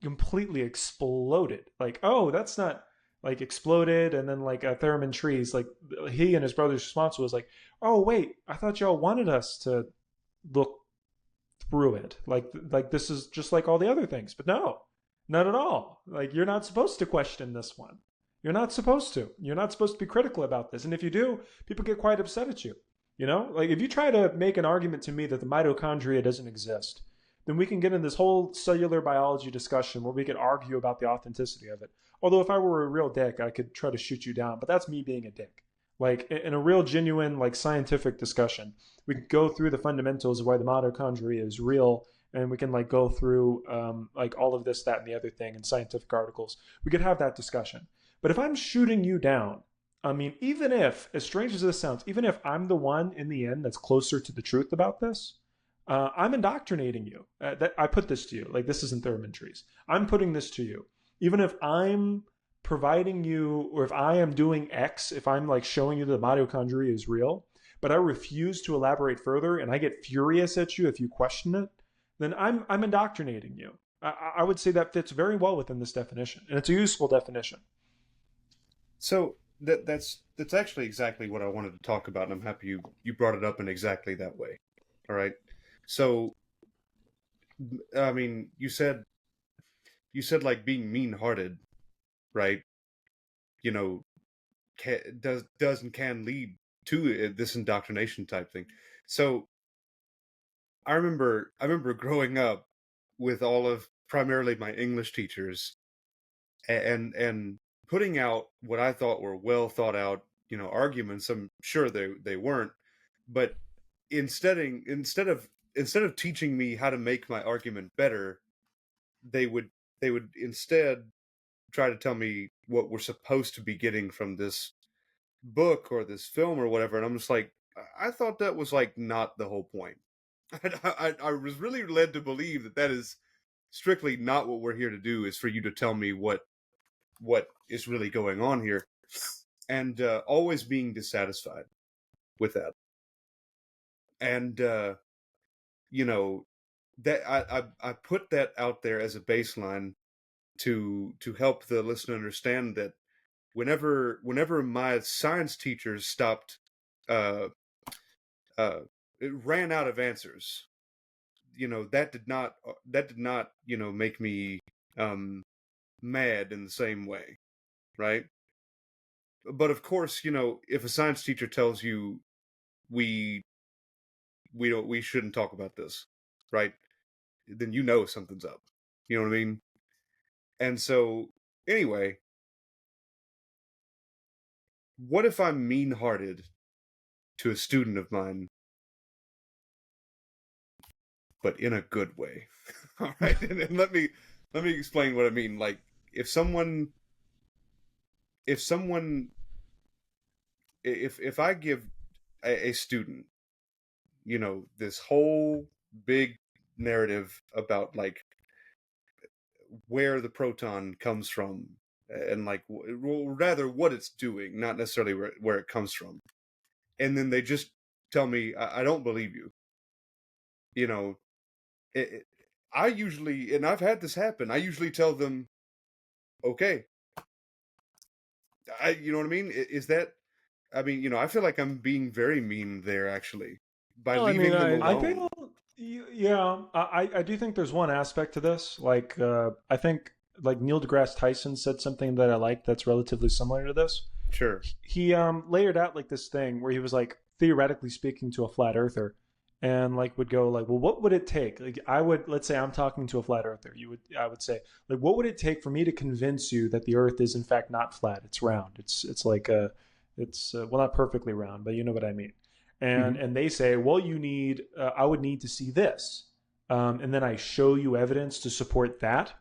completely exploded. Like, oh, that's not. Like exploded, and then like Thurman Trees, like he and his brother's response was like, "Oh wait, I thought y'all wanted us to look through it. Like this is just like all the other things, but no, not at all. Like you're not supposed to question this one. You're not supposed to. You're not supposed to be critical about this. And if you do, people get quite upset at you. Like if you try to make an argument to me that the mitochondria doesn't exist, then we can get in this whole cellular biology discussion where we could argue about the authenticity of it. Although if I were a real dick, I could try to shoot you down, but that's me being a dick. Like in a real genuine, like scientific discussion, we could go through the fundamentals of why the mitochondria is real, and we can like go through like all of this, that, and the other thing in scientific articles. We could have that discussion. But if I'm shooting you down, I mean, even if, as strange as this sounds, even if I'm the one in the end that's closer to the truth about this, I'm indoctrinating you. I put this to you. Like, this isn't Thurman Trees. I'm putting this to you. Even if I'm providing you, or if I am doing X, if I'm like showing you that the mitochondria is real, but I refuse to elaborate further and I get furious at you if you question it, then I'm indoctrinating you. I would say that fits very well within this definition, and it's a useful definition. So that's actually exactly what I wanted to talk about, and I'm happy you brought it up in exactly that way. All right. So I mean, you said like being mean-hearted, right? You know, does and can lead to this indoctrination type thing. So I remember growing up with all of primarily my English teachers, and putting out what I thought were well thought out, arguments. I'm sure they weren't, but instead of teaching me how to make my argument better, they would instead try to tell me what we're supposed to be getting from this book or this film or whatever, and I'm just like, I thought that was like not the whole point. I was really led to believe that is strictly not what we're here to do, is for you to tell me what is really going on here, and always being dissatisfied with that. And you know that I put that out there as a baseline to help the listener understand that whenever my science teachers stopped, uh it ran out of answers, that did not make me um mad in the same way, right? But of course, if a science teacher tells you we we shouldn't talk about this, right? Then something's up. You know what I mean? And so, anyway, what if I'm mean-hearted to a student of mine, but in a good way? All right, and let me explain what I mean. Like, if someone if someone if I give a student, this whole big narrative about like where the proton comes from, and like, well, rather what it's doing, not necessarily where it comes from, and then they just tell me, I don't believe you. You know, it, it, I usually, and I've had this happen, I usually tell them, okay, you know what I mean? Is that, I mean, I feel like I'm being very mean there, actually, by Well, I mean, leaving them I alone. feel, yeah, I do think there's one aspect to this. Like, I think like Neil deGrasse Tyson said something that I like that's relatively similar to this. Sure. He layered out like this thing where he was like theoretically speaking to a flat earther, and like would go like, well, what would it take? Like, I would, let's say I'm talking to a flat earther. I would say, like, what would it take for me to convince you that the Earth is in fact not flat? It's round. It's like a, it's well, not perfectly round, but you know what I mean. And Hmm. and they say, well, I would need to see this, and then I show you evidence to support that,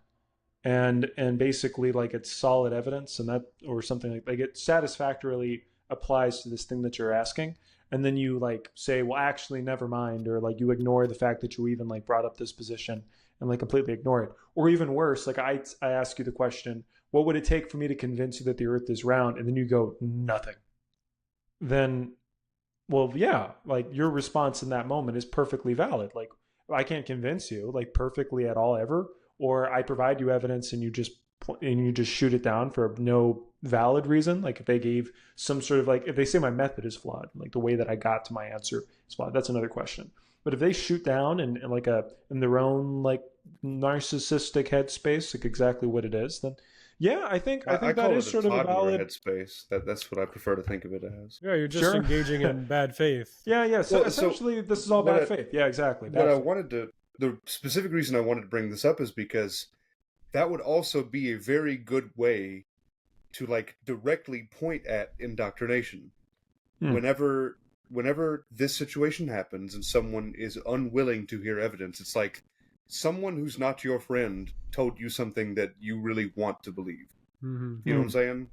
and basically like it's solid evidence, and that, or something like it satisfactorily applies to this thing that you're asking, and then you like say, well, actually never mind, or like you ignore the fact that you even like brought up this position and like completely ignore it. Or even worse, like I ask you the question, what would it take for me to convince you that the earth is round, and then you go nothing. Then, well, yeah, like your response in that moment is perfectly valid. Like, I can't convince you like perfectly at all ever, or I provide you evidence and you just shoot it down for no valid reason. Like if they gave some sort of like, if they say my method is flawed, like the way that I got to my answer is flawed, that's another question. But if they shoot down and like a in their own like narcissistic headspace, like exactly what it is, then yeah, I I think that call is it a sort of a toddler valid. headspace. That's what I prefer to think of it as. yeah, you're just Sure. engaging in bad faith. Yeah, yeah. So Well, so essentially, this is all what bad I, faith. Yeah, exactly. what Bad I faith. wanted to the specific reason I wanted to bring this up is because that would also be a very good way to like directly point at indoctrination. Hmm. Whenever this situation happens and someone is unwilling to hear evidence, it's like someone who's not your friend told you something that you really want to believe. Hmm. You know what I'm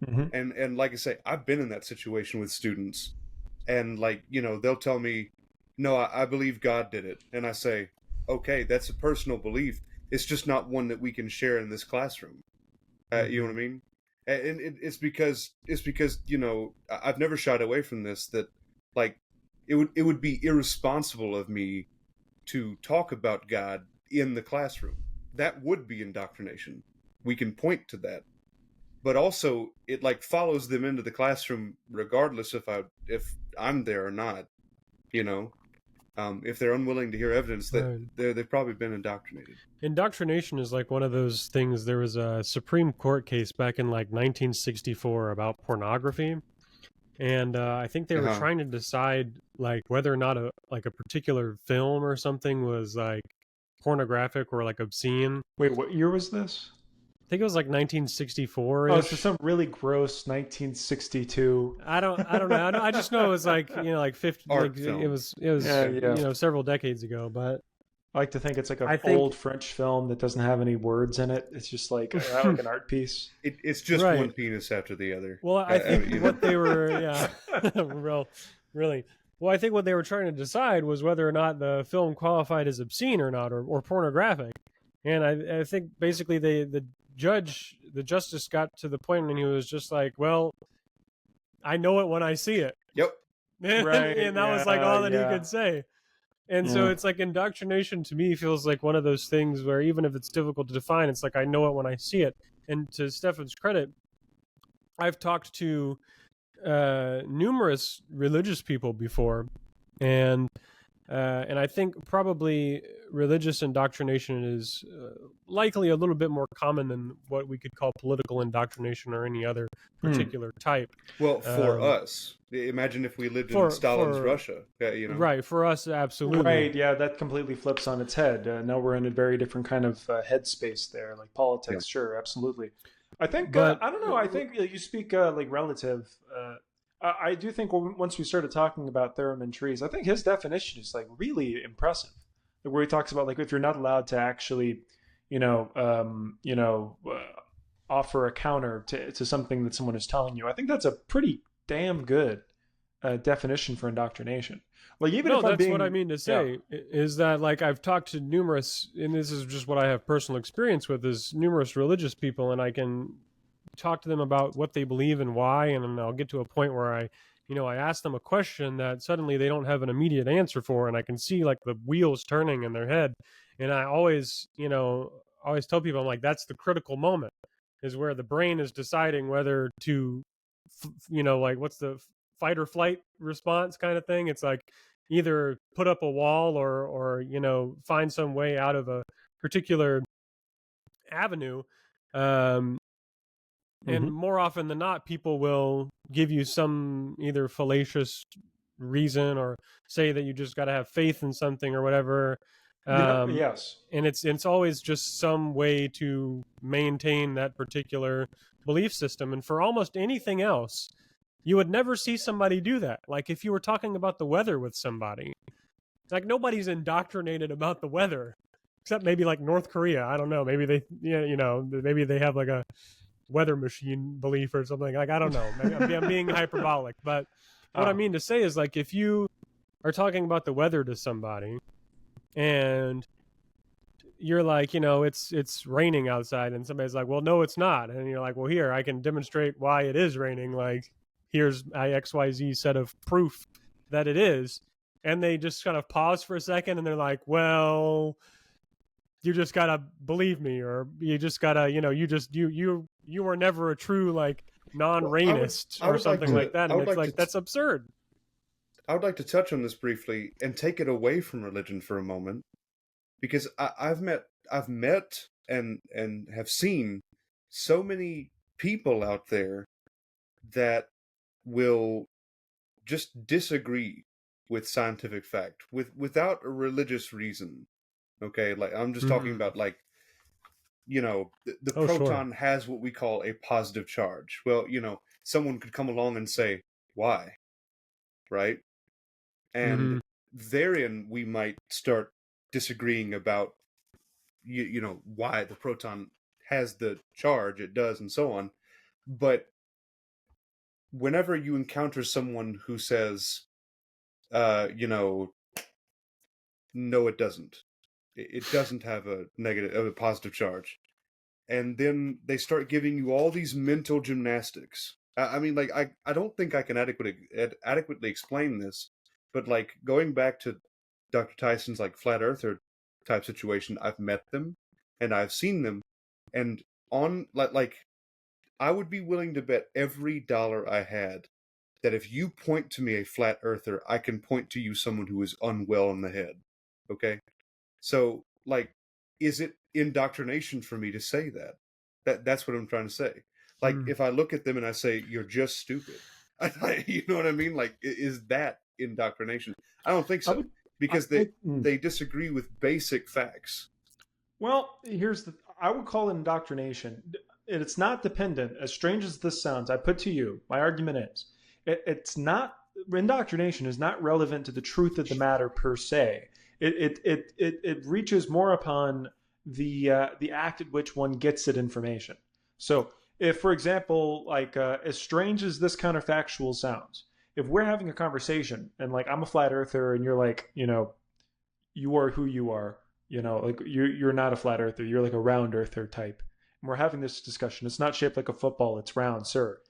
Hmm. saying? Hmm. And like I say, I've been in that situation with students, and like, they'll tell me, no, I believe God did it, and I say, okay, that's a personal belief. It's just not one that we can share in this classroom. You know Hmm. what I mean? and it's because I've never shied away from this, that like it would be irresponsible of me to talk about God in the classroom. That would be indoctrination. We can point to that, but also it like follows them into the classroom regardless if I'm there or not. You know, if they're unwilling to hear evidence, that Right. they've probably been indoctrinated. Indoctrination is like one of those things. There was a Supreme Court case back in like 1964 about pornography, and I think they were Uh-huh. trying to decide like whether or not a particular film or something was like pornographic or like obscene. Wait, what year was this? I think it was like 1964 Oh, so ish. some really gross 1962. I don't know. I just know it was like like 50, like Art film. it was Yeah, Yeah. yeah. several decades ago. But I like to think it's like an I think old French film that doesn't have any words in it. It's just like an art piece. It's just right. one penis after the other. Well, I think You know. what they were real really. Well, I think what they were trying to decide was whether or not the film qualified as obscene or not, or pornographic. And I think basically the justice got to the point when he was just like, well, I know it when I see it. Yep. Right. And that was like Yeah. all that he Yeah. could say. And so Yeah. it's like indoctrination to me feels like one of those things where even if it's difficult to define, it's like I know it when I see it. And to Stefan's credit, I've talked to numerous religious people before, and I think probably religious indoctrination is likely a little bit more common than what we could call political indoctrination or any other Hmm. particular type. Well, for Um, us, imagine if we lived in for Stalin's for Russia. You know. right for us, absolutely. Right. Yeah. That completely flips on its head. Now we're in a very different kind of headspace there, like Yeah. politics. Sure. Absolutely. I think But I don't know. I think you speak like relative. I do think once we started talking about Thurman Trees, I think his definition is like really impressive. Where he talks about like if you're not allowed to actually, offer a counter to something that someone is telling you. I think that's a pretty damn good definition for indoctrination. Like even no, if I'm that's what I being, mean to yeah, say is that like I've talked to numerous, and this is just what I have personal experience with, is numerous religious people, and I can talk to them about what they believe and why, and then I'll get to a point where I ask them a question that suddenly they don't have an immediate answer for, and I can see like the wheels turning in their head, and I always tell people, I'm like, that's the critical moment, is where the brain is deciding whether to, like what's the fight or flight response kind of thing. It's like either put up a wall or find some way out of a particular avenue. Um, mm-hmm. and more often than not, people will give you some either fallacious reason or say that you just got to have faith in something or whatever. Yeah, Um, yes, and it's always just some way to maintain that particular belief system. And for almost anything else, you would never see somebody do that. Like if you were talking about the weather with somebody, it's like nobody's indoctrinated about the weather except maybe like North Korea. I don't know. Maybe they, maybe they have like a weather machine belief or something. Like I don't know. Maybe I'm being hyperbolic, but what I oh, mean to say is like if you are talking about the weather to somebody and you're like, it's raining outside, and somebody's like, well, no, it's not, and you're like, well, here, I can demonstrate why it is raining. Like, here's my XYZ set of proof that it is, and they just kind of pause for a second, and they're like, well, you just gotta believe me, or you just gotta, you were never a true like Well, I would non-rainist I or would like something like to that, I and would it's like like that's absurd. I would like to touch on this briefly and take it away from religion for a moment, because I've met and have seen so many people out there that will just disagree with scientific fact without a religious reason. Okay, like I'm just talking Mm-hmm. about like the Oh, sure. proton has what we call a positive charge. Well, someone could come along and say why, right? And Mm-hmm. therein we might start disagreeing about why the proton has the charge it does and so on. But whenever you encounter someone who says no, it doesn't have a positive charge, and then they start giving you all these mental gymnastics. I mean, like I don't think I can adequately explain this, but like going back to Dr. Tyson's like flat earther type situation, I've met them and I've seen them, and on like I would be willing to bet every dollar I had that if you point to me a flat earther, I can point to you someone who is unwell in the head. Okay? So, like, is it indoctrination for me to say that? That's what I'm trying to say. Like, Hmm. if I look at them and I say, you're just stupid, you know what I mean? Like, is that indoctrination? I don't think I so. would. Because I, mm. they disagree with basic facts. Well, I would call it indoctrination. It's not dependent, as strange as this sounds. I put to you, my argument is, it's not, indoctrination is not relevant to the truth of the matter per se. It reaches more upon the act at which one gets that information. So, if, for example, like as strange as this counterfactual sounds, if we're having a conversation and like I'm a flat earther and you're like, you are who you are. Like you're not a flat earther. You're like a round earther type. And we're having this discussion. It's not shaped like a football. It's round, sir.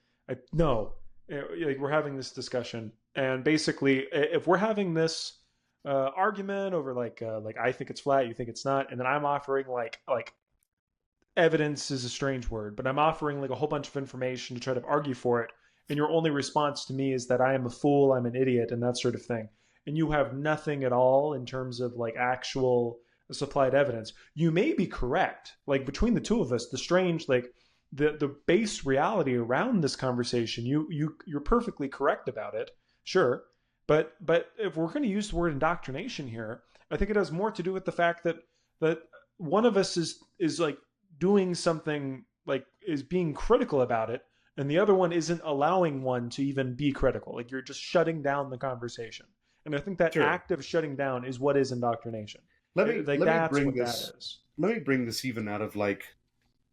No, like we're having this discussion, and basically, if we're having this argument over like I think it's flat, you think it's not, and then I'm offering like evidence is a strange word, but I'm offering like a whole bunch of information to try to argue for it. And your only response to me is that I am a fool, I'm an idiot, and that sort of thing. And you have nothing at all in terms of like actual supplied evidence. You may be correct. Like between the two of us, the strange, like the base reality around this conversation, you're perfectly correct about it. Sure. But if we're going to use the word indoctrination here, I think it has more to do with the fact that one of us is like doing something, like is being critical about it, and the other one isn't allowing one to even be critical. Like you're just shutting down the conversation. And I think that Sure. act of shutting down is what is indoctrination. Like Let me that's bring what that this is. let me bring this even out of like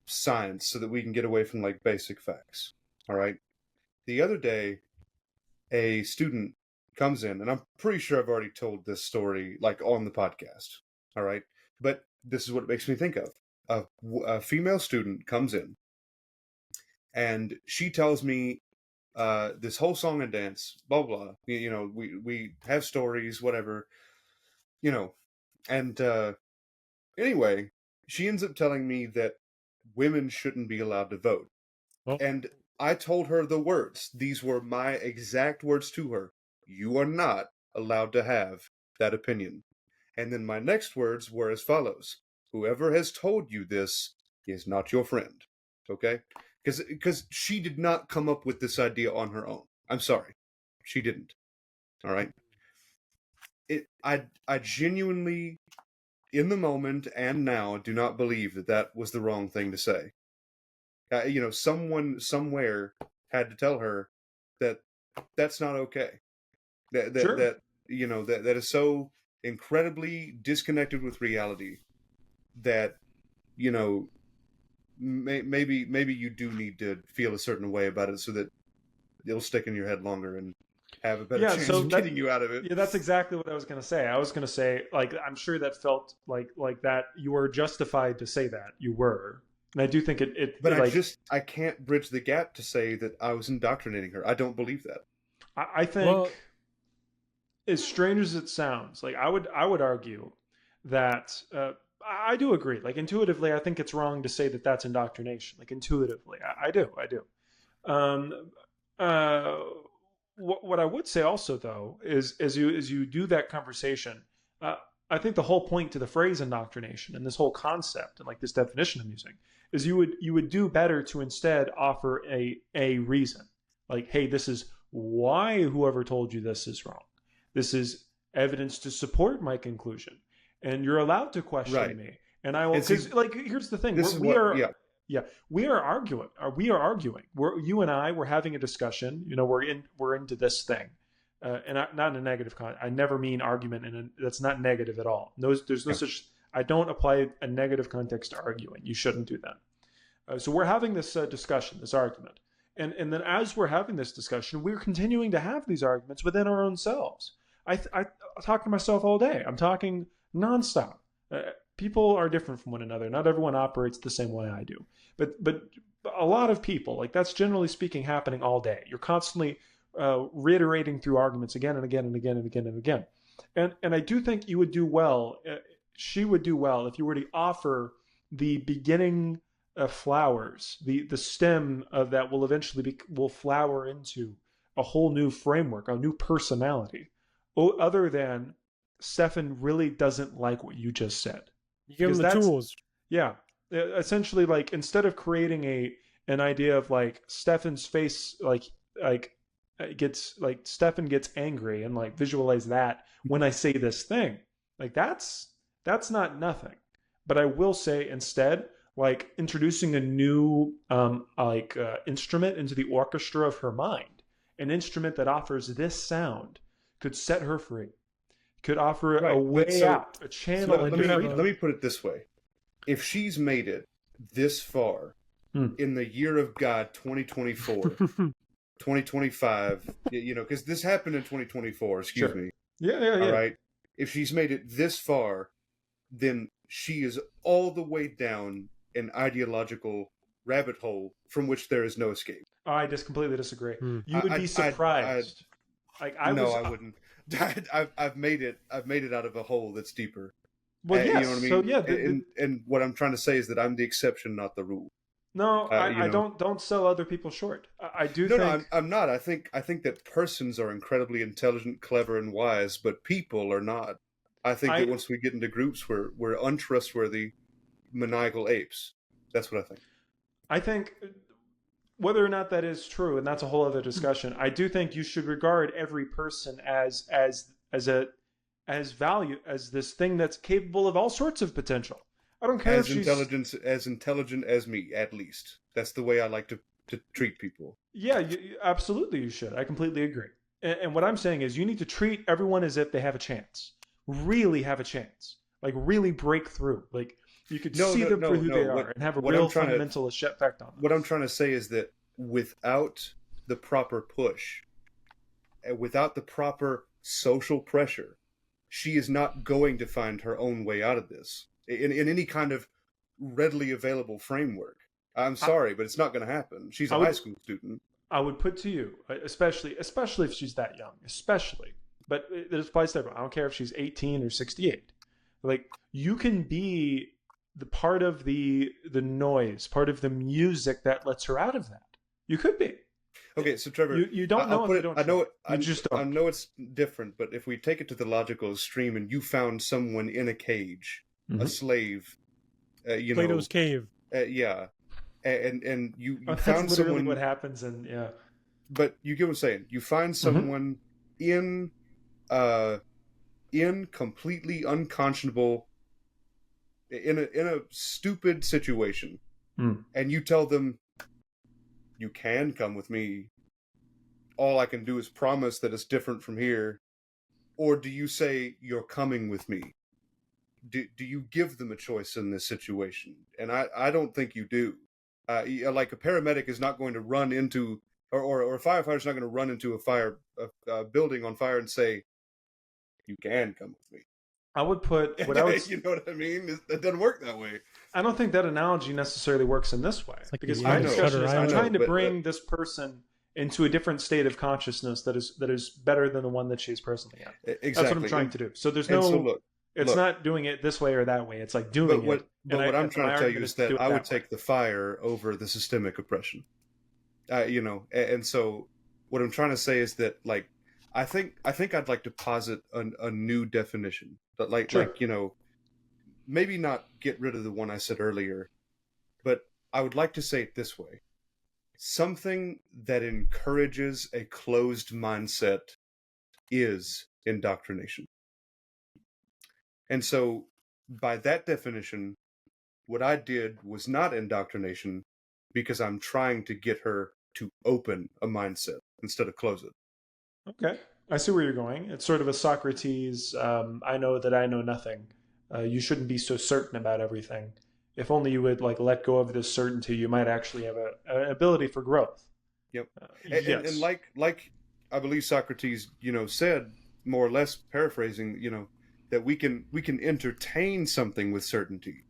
science so that we can get away from like basic facts. All right. The other day, a student comes in, and I'm pretty sure I've already told this story like on the podcast. All right. But this is what it makes me think of. A female student comes in and she tells me this whole song and dance, blah blah. We have stories, whatever, you know. And anyway, she ends up telling me that women shouldn't be allowed to vote. Oh, And I told her the words. These were my exact words to her. You are not allowed to have that opinion. And then my next words were as follows: whoever has told you this is not your friend. Okay? Because she did not come up with this idea on her own. I'm sorry. She didn't. All right? I genuinely, in the moment and now, do not believe that that was the wrong thing to say. Someone somewhere had to tell her that that's not okay. Sure. That is so incredibly disconnected with reality that you know maybe you do need to feel a certain way about it so that it'll stick in your head longer and have a better Yeah, chance so of that getting you out of it. yeah, that's exactly what I was going to say. I was going to say, like, I'm sure that felt like that you were justified to say that. You were. And I do think But it like I can't bridge the gap to say that I was indoctrinating her. I don't believe that. I think, well, as strange as it sounds, like I would argue that I do agree. Like intuitively, I think it's wrong to say that that's indoctrination. Like intuitively, I do. Um, uh, what I would say also though is as you do that conversation, uh, I think the whole point to the phrase indoctrination and this whole concept and like this definition I'm using is you would do better to instead offer a reason, like, hey, this is why whoever told you this is wrong. This is evidence to support my conclusion, and you're allowed to question Right. me. And I will, And see, because like here's the thing: this we're, is we what, are yeah. yeah, we are arguing. We are arguing. You and I. We're having a discussion. We're into this thing, and not in a negative con. I never mean argument, and that's not negative at all. There's no Yeah. such. I don't apply a negative context to arguing. You shouldn't do that. So we're having this discussion, this argument, and then as we're having this discussion, we're continuing to have these arguments within our own selves. I talk to myself all day. I'm talking nonstop. people are different from one another. Not everyone operates the same way I do. But a lot of people, like that's generally speaking happening all day. You're constantly reiterating through arguments again and again and again and again and again. And I do think you would do well. She would do well if you were to offer the beginning flowers, the stem of that will eventually will flower into a whole new framework, a new personality. Other than Stefan really doesn't like what you just said, You give because them the that's tools. yeah, essentially like instead of creating an idea of like Stefan's face like gets like Stefan gets angry and like visualize that when I say this thing, like that's not nothing. But I will say instead, like introducing a new instrument into the orchestra of her mind, an instrument that offers this sound could set her free, could offer a Right. way out, a channel Let into me freedom. let me put it this way: if she's made it this far in the year of God, 2024, 2025, because this happened in 2024. Excuse Sure. me. Yeah. All right. If she's made it this far, then she is all the way down an ideological rabbit hole from which there is no escape. I just completely disagree. Hmm. You would be surprised. I wouldn't. I've made it. I've made it out of a hole that's deeper. Well, yes. You know what I mean? So yeah, and what I'm trying to say is that I'm the exception, not the rule. no, I know. don't sell other people short. I do No, think I'm not. I think that persons are incredibly intelligent, clever, and wise, but people are not. I think that once we get into groups, we're untrustworthy, maniacal apes. That's what I think. I think whether or not that is true, and that's a whole other discussion. I do think you should regard every person as value, as this thing that's capable of all sorts of potential. I don't care if she's As intelligent as me, at least. That's the way I like to treat people. yeah, absolutely you should. I completely agree. And what I'm saying is you need to treat everyone as if they have a chance. Really have a chance. Like really break through. Like you could see them for who they are and have a real fundamental effect on them. What I'm trying to say is that without the proper push, without the proper social pressure, she is not going to find her own way out of this in any kind of readily available framework. I'm sorry, but it's not going to happen. She's a high school student. I would put to you, especially if she's that young, especially, but it applies to everyone. I don't care if she's 18 or 68. Like you can be the part of the noise, part of the music that lets her out of that. You could be. Okay, so Trevor, you don't know if you don't. I know it's different, but if we take it to the logical extreme, and you found someone in a cage, a slave, Plato's cave. Yeah, and you that's found literally someone. what happens, and yeah. But you get what I'm saying. You find someone in completely unconscionable, in a stupid situation, and you tell them, you can come with me. All I can do is promise that it's different from here. Or do you say, you're coming with me? Do you give them a choice in this situation? And I don't think you do. Like a paramedic is not going to run into, or a firefighter is not going to run into a building on fire and say, you can come with me. I would put what I would. You know what I mean? It doesn't work that way. I don't think that analogy necessarily works in this way, like because my discussion is I'm trying to but, bring this person into a different state of consciousness that is better than the one that she's presently in. Exactly. That's what I'm trying to do. So there's no. It's not doing it this way or that way. It's like doing it. But what I'm trying to tell you is that I would take the fire over the systemic oppression. And so what I'm trying to say is that, like, I think I'd like to posit a new definition. But like maybe not get rid of the one I said earlier, but I would like to say it this way: something that encourages a closed mindset is indoctrination. And so, by that definition, what I did was not indoctrination, because I'm trying to get her to open a mindset instead of close it. Okay. I see where you're going. It's sort of a Socrates, I know that I know nothing. You shouldn't be so certain about everything. If only you would like let go of this certainty, you might actually have an ability for growth. Yep. Yes. And like I believe Socrates, said, more or less paraphrasing, that we can entertain something with certainty,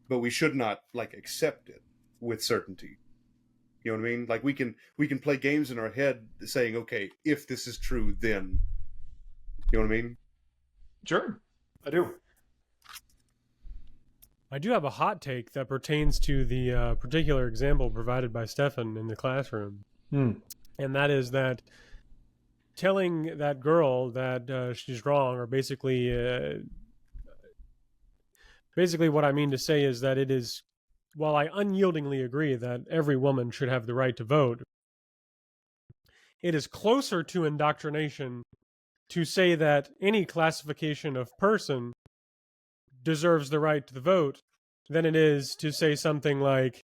but we should not like accept it with certainty. You know what I mean? Like we can play games in our head saying, okay, if this is true, then, you know what I mean? Sure, I do. I do have a hot take that pertains to the particular example provided by Stefan in the classroom. And that is that telling that girl that she's wrong, or basically what I mean to say is that it is, while I unyieldingly agree that every woman should have the right to vote, it is closer to indoctrination to say that any classification of person deserves the right to the vote than it is to say something like,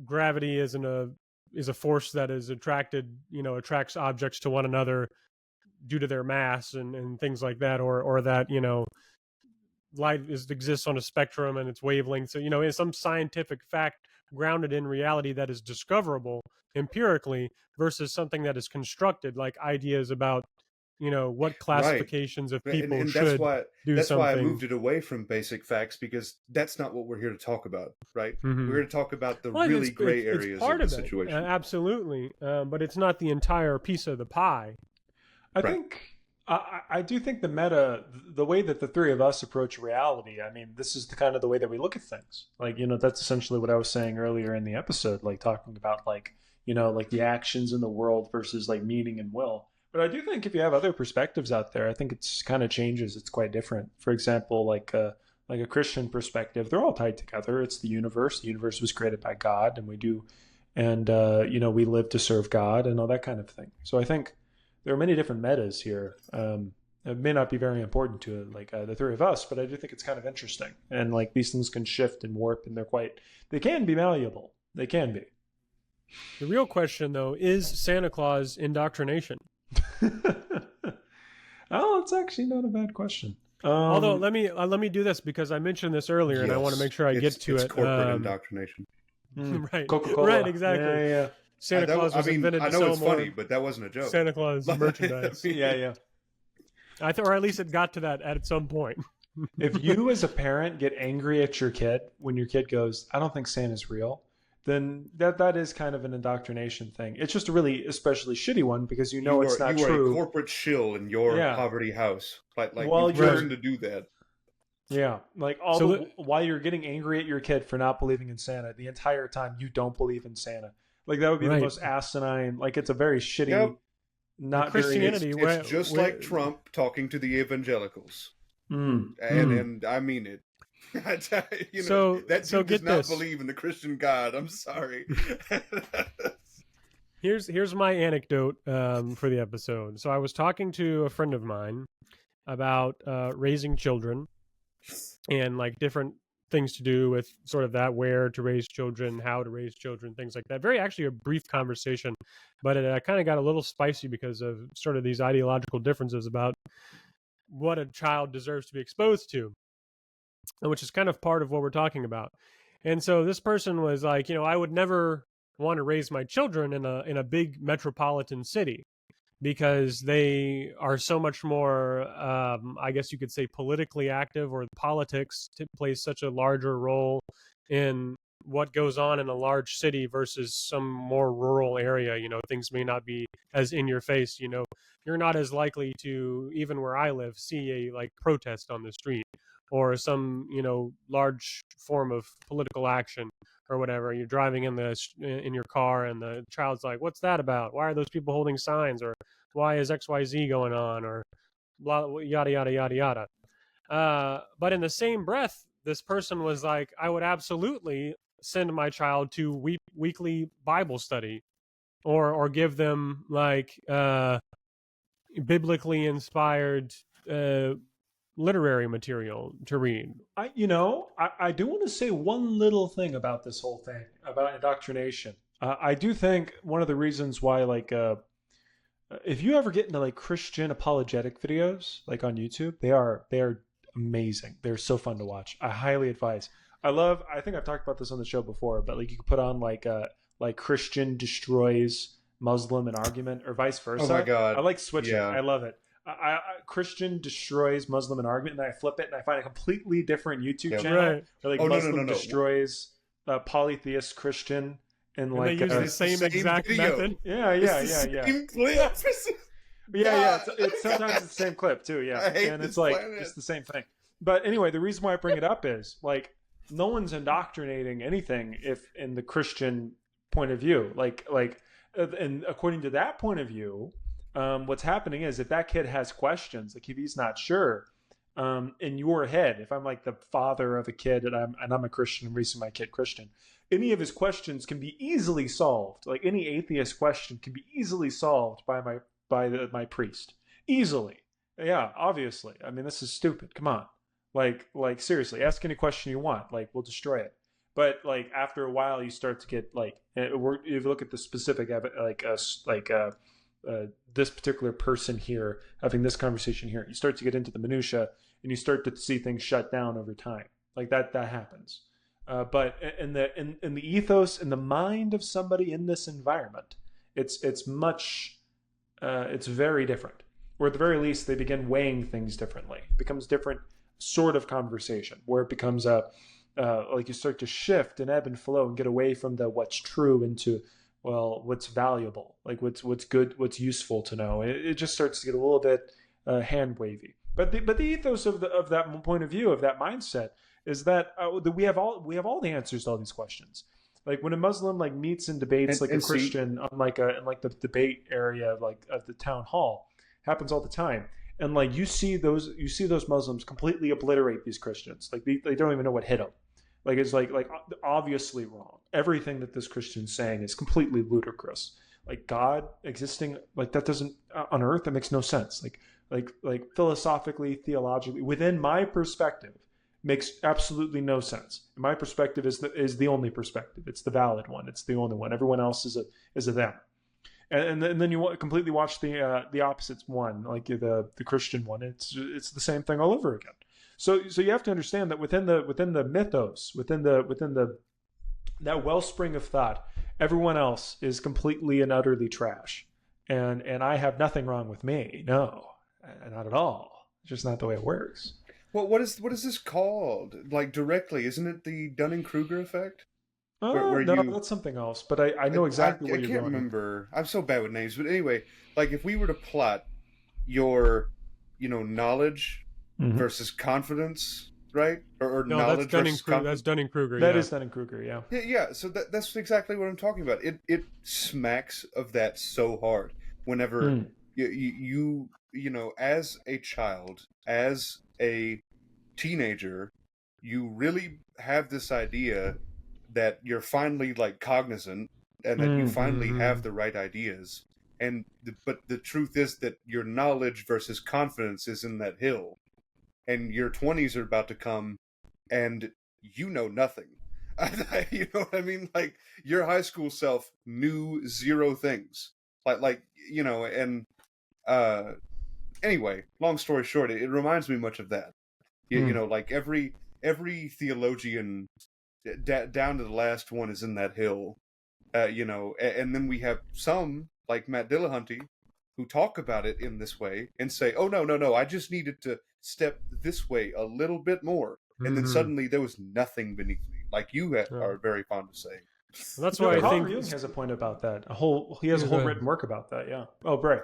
gravity is a force that is attracts objects to one another due to their mass and things like that, or that light exists on a spectrum and its wavelength. So it's some scientific fact grounded in reality that is discoverable empirically versus something that is constructed, like ideas about what classifications of people and should do that's something. why I moved it away from basic facts, because that's not what we're here to talk about, right? We're here to talk about the really gray areas of the situation. Absolutely, but it's not the entire piece of the pie. I do think the way that the three of us approach reality, I mean, this is the kind of the way that we look at things. Like, that's essentially what I was saying earlier in the episode, like talking about like the actions in the world versus like meaning and will. But I do think if you have other perspectives out there, I think it's kind of changes. It's quite different. For example, like a Christian perspective, they're all tied together. It's the universe. The universe was created by God, and we live to serve God and all that kind of thing. So I think there are many different metas here. It may not be very important to the three of us, but I do think it's kind of interesting. And like these things can shift and warp, and they can be malleable. They can be. The real question, though, is Santa Claus indoctrination? Oh, it's actually not a bad question. Although let me do this, because I mentioned this earlier, and I want to make sure I get to it's it. Corporate indoctrination. Right, Coca-Cola. Right, exactly. Yeah. Santa Claus was invented to sell I know it's more funny, but that wasn't a joke. Santa Claus merchandise. Yeah. Or at least it got to that at some point. If you as a parent get angry at your kid when your kid goes, "I don't think Santa's real," then that is kind of an indoctrination thing. It's just a really especially shitty one, because it's not true. You are a corporate shill in your poverty house. Well, you've chosen to do that. Yeah, like while you're getting angry at your kid for not believing in Santa, the entire time you don't believe in Santa. Like that would be the most asinine. Like it's a very shitty. Yep. Not Christianity. It's just like Trump talking to the evangelicals, and I mean it. That dude does not believe in the Christian God. I'm sorry. Here's my anecdote for the episode. So I was talking to a friend of mine about raising children and like different things to do with sort of that, where to raise children, how to raise children, things like that. Very actually a brief conversation, but it kind of got a little spicy because of sort of these ideological differences about what a child deserves to be exposed to, which is kind of part of what we're talking about. And so this person was like, I would never want to raise my children in a big metropolitan city, because they are so much more, I guess you could say, politically active, or politics plays such a larger role in what goes on in a large city versus some more rural area. Things may not be as in your face. You're not as likely to, even where I live, see a protest on the street, or some large form of political action or whatever. You're driving in your car, and the child's like, "What's that about? Why are those people holding signs?" Or "Why is XYZ going on?" Or blah, yada yada yada yada. But in the same breath, this person was like, "I would absolutely send my child to weekly Bible study, or give them biblically inspired literary material to read." I do want to say one little thing about this whole thing about indoctrination. I do think one of the reasons why, if you ever get into Christian apologetic videos on YouTube, they are amazing. They're so fun to watch. I highly advise. I think I've talked about this on the show before, but you could put on Christian destroys Muslim in argument, or vice versa. Oh my God. I like switching. Yeah. I love it. Christian destroys Muslim in argument, and I flip it and I find a completely different YouTube Yep. channel Right. where like Oh, no, Muslim no. destroys polytheist Christian, and And they like use the It's the same same exact video. method. yeah, It's the same clip. yeah. God. It's sometimes it's the same clip too. Yeah, I hate and this it's like planet. it's the same thing. But anyway, the reason why I bring it up is like no one's indoctrinating anything if in the Christian point of view, and according to that point of view, what's happening is if that kid has questions, like if he's not sure, in your head, if I'm like the father of a kid and I'm a Christian, I'm raising my kid Christian, any of his questions can be easily solved. Like any atheist question can be easily solved by my priest, easily. Yeah, obviously. I mean, this is stupid. Come on, like seriously, ask any question you want. Like we'll destroy it. But like after a while, you start to get like, if you look at the specific, this particular person here having this conversation here, you start to get into the minutia, and you start to see things shut down over time. Like that happens. But in the ethos, in the mind of somebody in this environment, it's much, it's very different. Or at the very least, they begin weighing things differently. It becomes different sort of conversation where it becomes like you start to shift and ebb and flow and get away from the what's true into, well, what's valuable, like what's good, what's useful to know. It just starts to get a little bit hand wavy. But the ethos of that point of view, of that mindset, is that we have all the answers to all these questions. Like when a Muslim like meets and debates like a Christian on in the debate area of the town hall, happens all the time. And like you see those Muslims completely obliterate these Christians. Like they don't even know what hit them. Like it's like obviously wrong. Everything that this Christian's saying is completely ludicrous. Like God existing like that doesn't on earth, that makes no sense. Like philosophically, theologically, within my perspective, makes absolutely no sense. My perspective is the only perspective. It's the valid one. It's the only one. Everyone else is a them. And then you completely watch the opposites one, like the Christian one. It's the same thing all over again. So you have to understand that within the mythos, within that wellspring of thought, everyone else is completely and utterly trash. And I have nothing wrong with me. No, not at all. It's just not the way it works. Well, what is this called? Like directly, isn't it the Dunning-Kruger effect? Oh, no, that's something else. But I know exactly where you're going. I can't remember. I'm so bad with names. But anyway, like if we were to plot your, knowledge versus confidence, right? Or No, knowledge versus confidence. That's Dunning-Kruger. That is Dunning-Kruger, yeah. Yeah. So that's exactly what I'm talking about. It smacks of that so hard. Whenever you as a child, as a teenager, you really have this idea that you're finally like cognizant and that you finally have the right ideas, but the truth is that your knowledge versus confidence is in that hill, and your 20s are about to come and you know nothing. You know what I mean? Like your high school self knew zero things, anyway, long story short, it reminds me much of that. Like every theologian down to the last one is in that hill, and then we have some like Matt Dillahunty who talk about it in this way and say, oh no, I just needed to step this way a little bit more, and then suddenly there was nothing beneath me, like you are very fond of saying. Well, that's why I think Jung has a point about that. He has a whole written work about that. Yeah. Oh, Bray.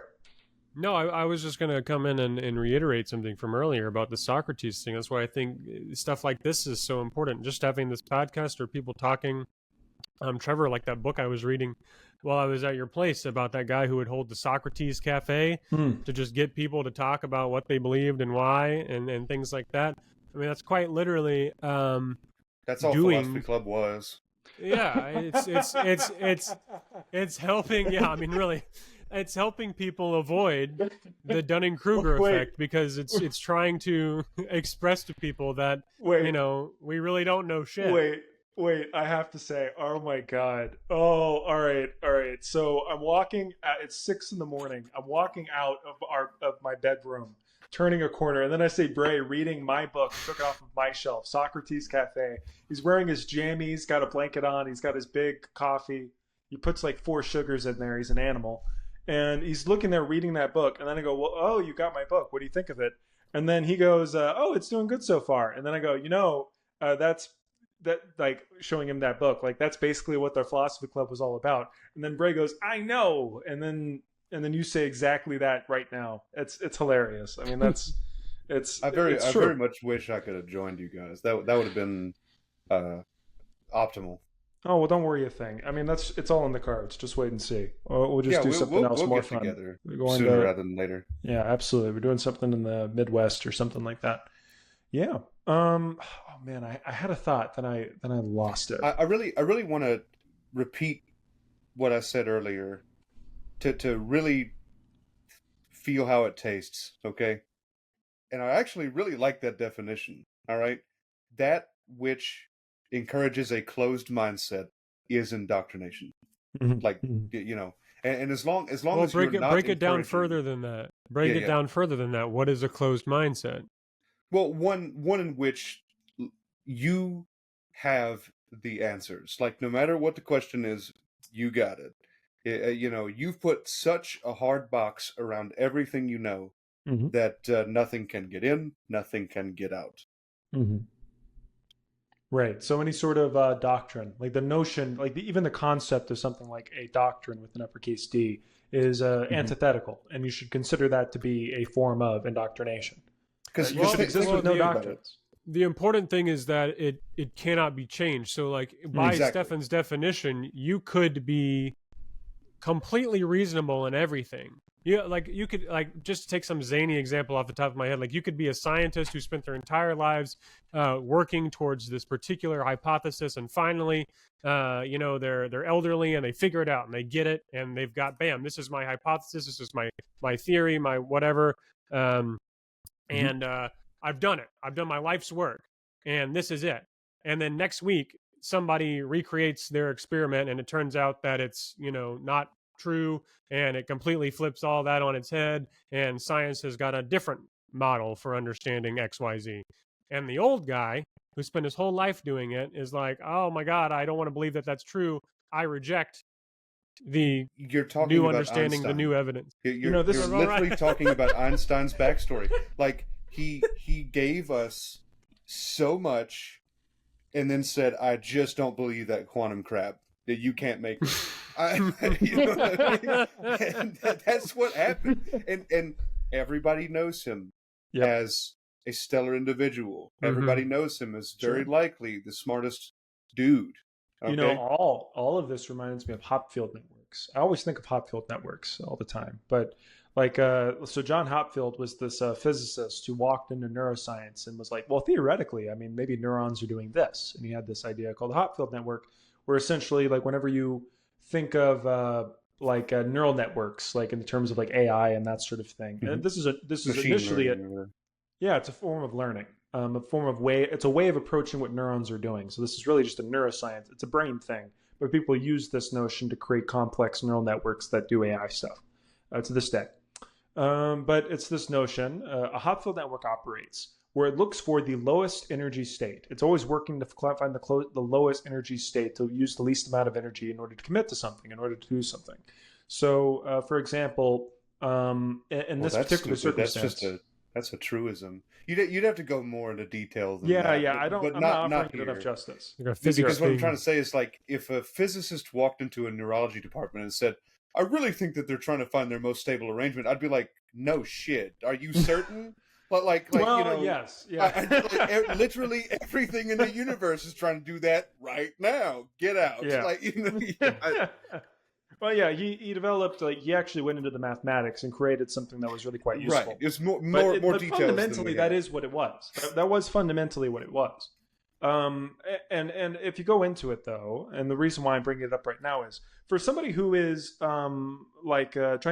No, I was just going to come in and reiterate something from earlier about the Socrates thing. That's why I think stuff like this is so important. Just having this podcast or people talking. Trevor, like that book I was reading while I was at your place about that guy who would hold the Socrates Cafe to just get people to talk about what they believed and why and things like that. I mean, that's quite literally that's all Philosophy Club was. Yeah, it's helping. Yeah, I mean, really. It's helping people avoid the Dunning-Kruger effect because it's trying to express to people that we really don't know shit. Wait, I have to say, oh my God. Oh, all right. So I'm walking it's 6 a.m. I'm walking out of my bedroom, turning a corner, and then I see Bray reading my book, took it off of my shelf, Socrates Cafe. He's wearing his jammies, got a blanket on, he's got his big coffee. He puts like 4 sugars in there, he's an animal. And he's looking there reading that book. And then I go, well, oh, you got my book. What do you think of it? And then he goes, oh, it's doing good so far. And then I go, that's that, like, showing him that book. Like, that's basically what their philosophy club was all about. And then Bray goes, I know. And then you say exactly that right now. It's hilarious. I mean, it's I it's true. very much wish I could have joined you guys. That would have been optimal. Oh, well, don't worry a thing. I mean, it's all in the cards. Just wait and see. We'll just Yeah, do something else we'll more get fun. together We're going sooner to, rather than later. yeah, absolutely. We're doing something in the Midwest or something like that. Yeah. Oh man, I had a thought, then I lost it. I really want to repeat what I said earlier to really feel how it tastes. Okay, and I actually really like that definition. All right, that which encourages a closed mindset is indoctrination. Mhm, Like, mhm. and as long as Well, you're not break it down encouraging, further than that. Break yeah, it yeah. down further than that. What is a closed mindset? Well, one in which you have the answers. Like, no matter what the question is, you got it. You've put such a hard box around everything you know Mhm, that nothing can get in, nothing can get out. mhm. Right. So any sort of doctrine, like the notion, like even the concept of something like a doctrine with an uppercase D is Mhm. antithetical, and you should consider that to be a form of indoctrination. Because You should exist with no think about it. doctrines. The important thing is that it cannot be changed. So, like, by Exactly. Stefan's definition, you could be completely reasonable in everything. You could, like, just to take some zany example off the top of my head, like, you could be a scientist who spent their entire lives working towards this particular hypothesis, and finally, they're elderly and they figure it out and they get it and they've got, bam, this is my hypothesis, this is my theory, my whatever, Mhm. and I've done it. I've done my life's work, and this is it. And then next week, somebody recreates their experiment, and it turns out that it's not true, and it completely flips all that on its head. And science has got a different model for understanding X, Y, Z. And the old guy who spent his whole life doing it is like, oh my God, I don't want to believe that that's true. I reject the You're talking new about understanding, the Einstein. new evidence. This You're is All literally right. talking about Einstein's backstory. Like, he gave us so much, and then said, "I just don't believe that quantum crap that you can't make it." You know what I mean? And that's what happened. And everybody knows him Yep. as a stellar individual. Mhm. Everybody knows him as very Sure. likely the smartest dude. Okay. All of this reminds me of Hopfield networks. I always think of Hopfield networks all the time, but like, so John Hopfield was this physicist who walked into neuroscience and was like, well, theoretically, I mean, maybe neurons are doing this, and he had this idea called the Hopfield network, where essentially, like, whenever you think of neural networks, like in terms of like AI and that sort of thing, and Mhm. this is Machine initially learning. Or yeah, it's a form of learning, a form of way. It's a way of approaching what neurons are doing. So this is really just a neuroscience. It's a brain thing, but people use this notion to create complex neural networks that do AI stuff to this day. But it's this notion: a Hopfield network operates where it looks for the lowest energy state. It's always working to find the lowest energy state to use the least amount of energy in order to commit to something, in order to do something. So, for example, in well, this that's particular stupid. circumstance. That's a truism. You'd have to go more into detail than Yeah, that, yeah. I don't. but I'm not offering not it enough here. justice. Like a physics Because what I'm thing. trying to say is, like, if a physicist walked into a neurology department and said, "I really think that they're trying to find their most stable arrangement," I'd be like, "No shit. Are you certain?" But Well, yes, yeah, literally everything in the universe is trying to do that right now. Get out. yeah. Like, Well, yeah. He developed, like, he actually went into the mathematics and created something that was really quite right. useful. It's more But details than fundamentally, we that have. is what it was. That was fundamentally what it was. And if you go into it though, and the reason why I'm bringing it up right now is for somebody who is trying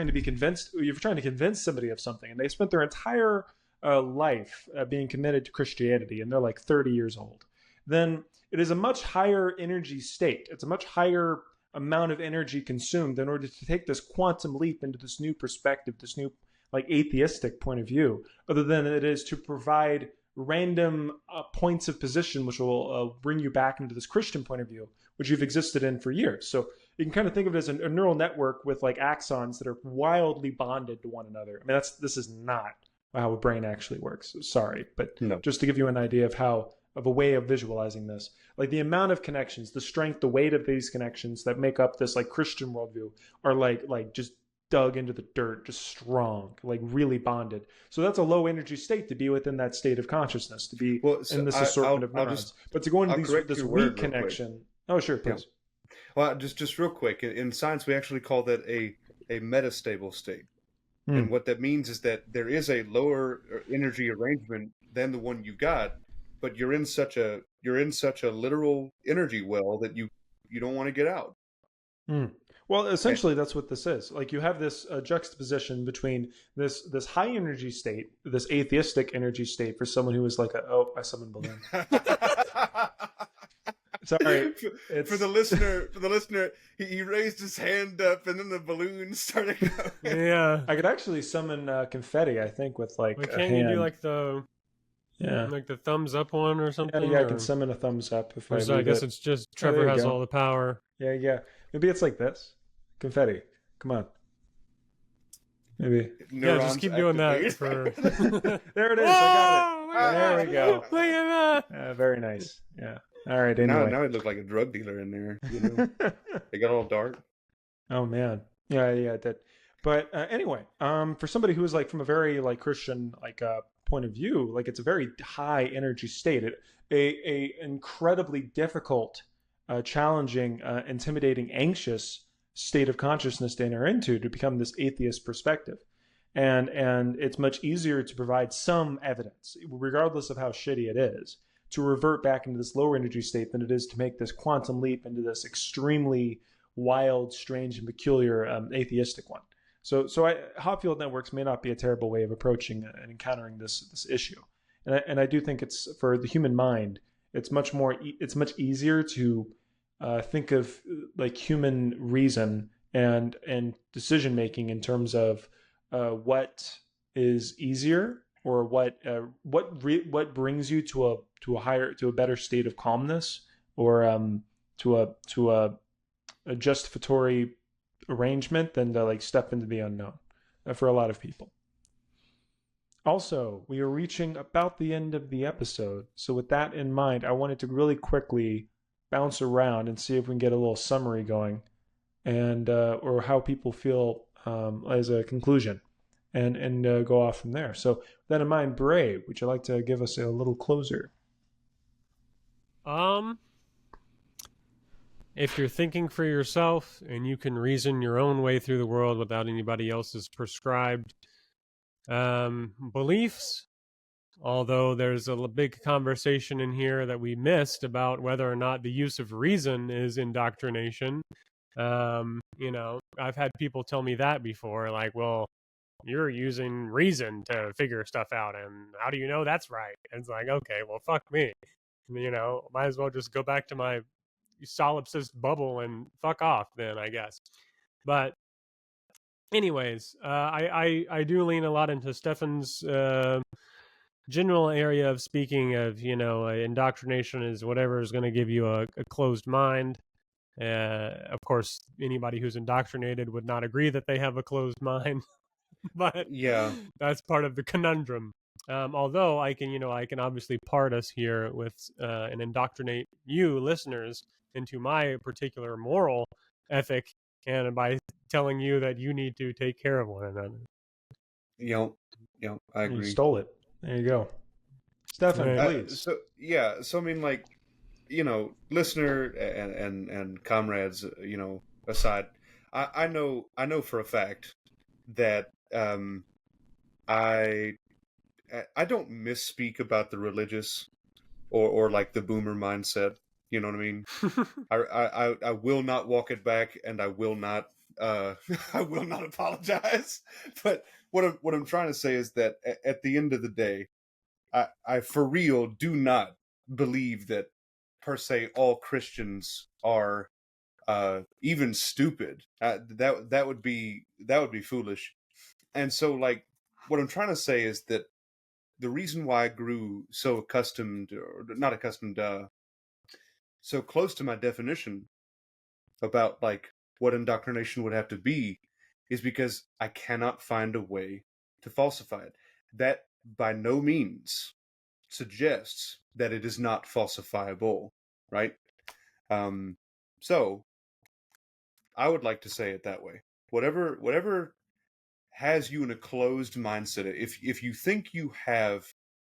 to be convinced, you're trying to convince somebody of something, and they spent their entire life being committed to Christianity, and they're like 30 years old, then it is a much higher energy state. It's a much higher amount of energy consumed in order to take this quantum leap into this new perspective, this new like atheistic point of view, other than it is to provide random points of position, which will bring you back into this Christian point of view, which you've existed in for years. So you can kind of think of it as a neural network with like axons that are wildly bonded to one another. I mean, this is not how a brain actually works. Sorry, but No. just to give you an idea of a way of visualizing this, like the amount of connections, the strength, the weight of these connections that make up this like Christian worldview are like just dug into the dirt, just strong, like really bonded. So that's a low energy state to be within that state of consciousness, to be Well, in so this assortment of I'll neurons. But to go into I'll correct this your weak word real quick. connection. Oh, sure, Yeah. please. Well, just real quick. In science, we actually call that a metastable state. Hmm. And what that means is that there is a lower energy arrangement than the one you got, but you're in such a literal energy well that you don't want to get out. Hmm. Well, And, essentially, that's what this is. Like you have this juxtaposition between this high energy state, this atheistic energy state for someone who is like I summoned balloons. Sorry, for the it's listener, he raised his hand up, and then the balloon started going. Yeah. I could actually summon confetti. I think with like Why a can't you do hand. like Yeah, the thumbs up one or something? yeah. I can summon a thumbs up if Or I is that, I leave guess it. it's just Oh, there Trevor you has go. all the power. Yeah. Maybe it's like this. Confetti. Come on. Maybe. Yeah, just Neurons keep doing that activate. for. There it is. I got Whoa! it. There we go. Look at Very nice. Yeah. All right. now Anyway. it looked like a drug dealer in there. You know, it got all dark. Oh man, yeah, it did. But anyway, for somebody who is like from a very like Christian like point of view, like it's a very high energy state, a incredibly difficult, challenging, intimidating, anxious state of consciousness to enter into to become this atheist perspective, and it's much easier to provide some evidence, regardless of how shitty it is, to revert back into this lower energy state than it is to make this quantum leap into this extremely wild, strange, and peculiar atheistic one. So Hopfield networks may not be a terrible way of approaching and encountering this issue, and I do think it's for the human mind. It's much easier to think of like human reason and decision making in terms of what is easier or what brings you to a better state of calmness or to a justificatory arrangement than to like step into the unknown for a lot of people. Also, we are reaching about the end of the episode. So with that in mind, I wanted to really quickly bounce around and see if we can get a little summary going and or how people feel as a conclusion and go off from there. So with that in mind, Bray, would you like to give us a little closer? If you're thinking for yourself and you can reason your own way through the world without anybody else's prescribed beliefs, although there's a big conversation in here that we missed about whether or not the use of reason is indoctrination. I've had people tell me that before, like, well, you're using reason to figure stuff out, and how do you know that's right? And it's like, okay, well, fuck me. Might as well just go back to my solipsist bubble and fuck off then, I guess. But anyways, I do lean a lot into Stefan's general area of speaking of, indoctrination is whatever is going to give you a closed mind. Of course, anybody who's indoctrinated would not agree that they have a closed mind, but Yeah, that's part of the conundrum. Although I can obviously part us here with and indoctrinate you listeners into my particular moral ethic, and by telling you that you need to take care of one another. I You agree. stole it. There you go. Stefan, please. So I mean, like, listener and comrades, aside, I know for a fact that I don't misspeak about the religious or like the boomer mindset. You know what I mean? I will not walk it back, and I will not I will not apologize. But what I'm trying to say is that at the end of the day, I for real do not believe that per se all Christians are even stupid. That would be foolish. And so, like, what I'm trying to say is that the reason why I grew so accustomed, or not accustomed, so close to my definition about like what indoctrination would have to be, is because I cannot find a way to falsify it. That by no means suggests that it is not falsifiable, right? So I would like to say it that way. Whatever has you in a closed mindset, if you think you have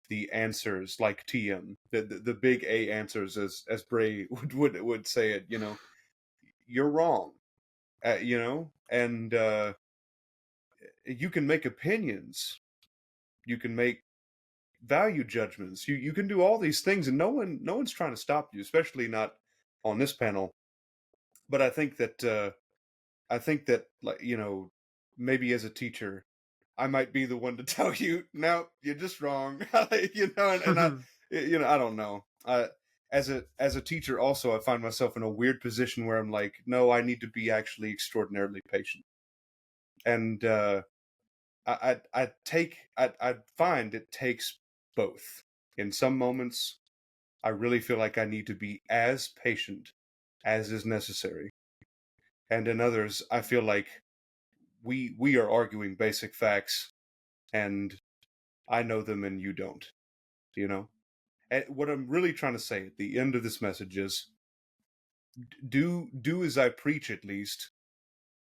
the answers like TM, the big A answers, as Bray would say it, you're wrong. And you can make opinions, you can make value judgments, you can do all these things, and no one's trying to stop you, especially not on this panel. But I think that like, maybe as a teacher, I might be the one to tell you, no, you're just wrong. And I don't know. As a teacher also, I find myself in a weird position where I'm like, no, I need to be actually extraordinarily patient. And I find it takes both. In some moments, I really feel like I need to be as patient as is necessary. And in others, I feel like we are arguing basic facts, and I know them and you don't. And what I'm really trying to say at the end of this message is, do as I preach, at least,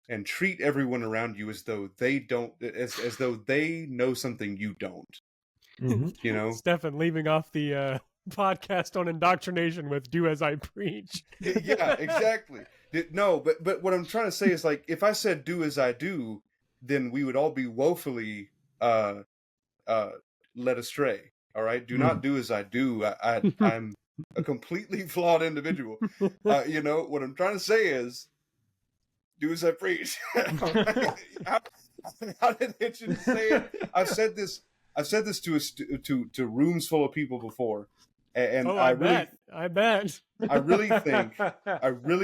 and treat everyone around you as though they don't, as though they know something you don't. Mm-hmm. Stefan leaving off the podcast on indoctrination with "Do as I preach." Yeah, exactly. No, but what I'm trying to say is, like, if I said "do as I do," then we would all be woefully led astray. All right, do not do as I do. I'm a completely flawed individual. What I'm trying to say is, do as I preach. How did Hitchens say it? I've said this to rooms full of people before, and I bet. I really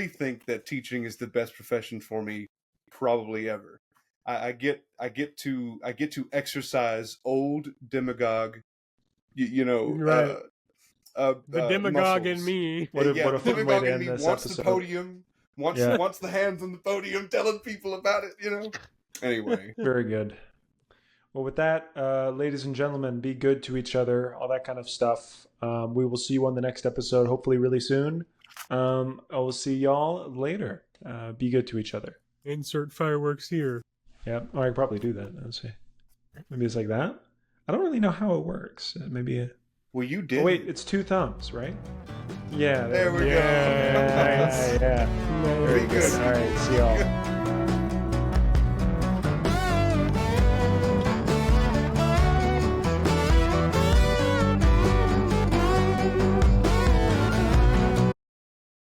think that teaching is the best profession for me, probably ever. I get to exercise old demagogue, right. The demagogue muscles. in me. What a fun way demagogue to in end me this wants episode. the podium, wants the hands on the podium, telling people about it. Anyway, very good. Well, with that, ladies and gentlemen, be good to each other, all that kind of stuff. We will see you on the next episode, hopefully really soon. I will see y'all later. Be good to each other. Insert fireworks here. Yeah, I could probably do that. Let's see. Maybe it's like that. I don't really know how it works. Maybe. Well, you did. Oh, wait, it's 2 thumbs, right? Yeah. There we go. Nice. Yeah. Very good. All right. See y'all.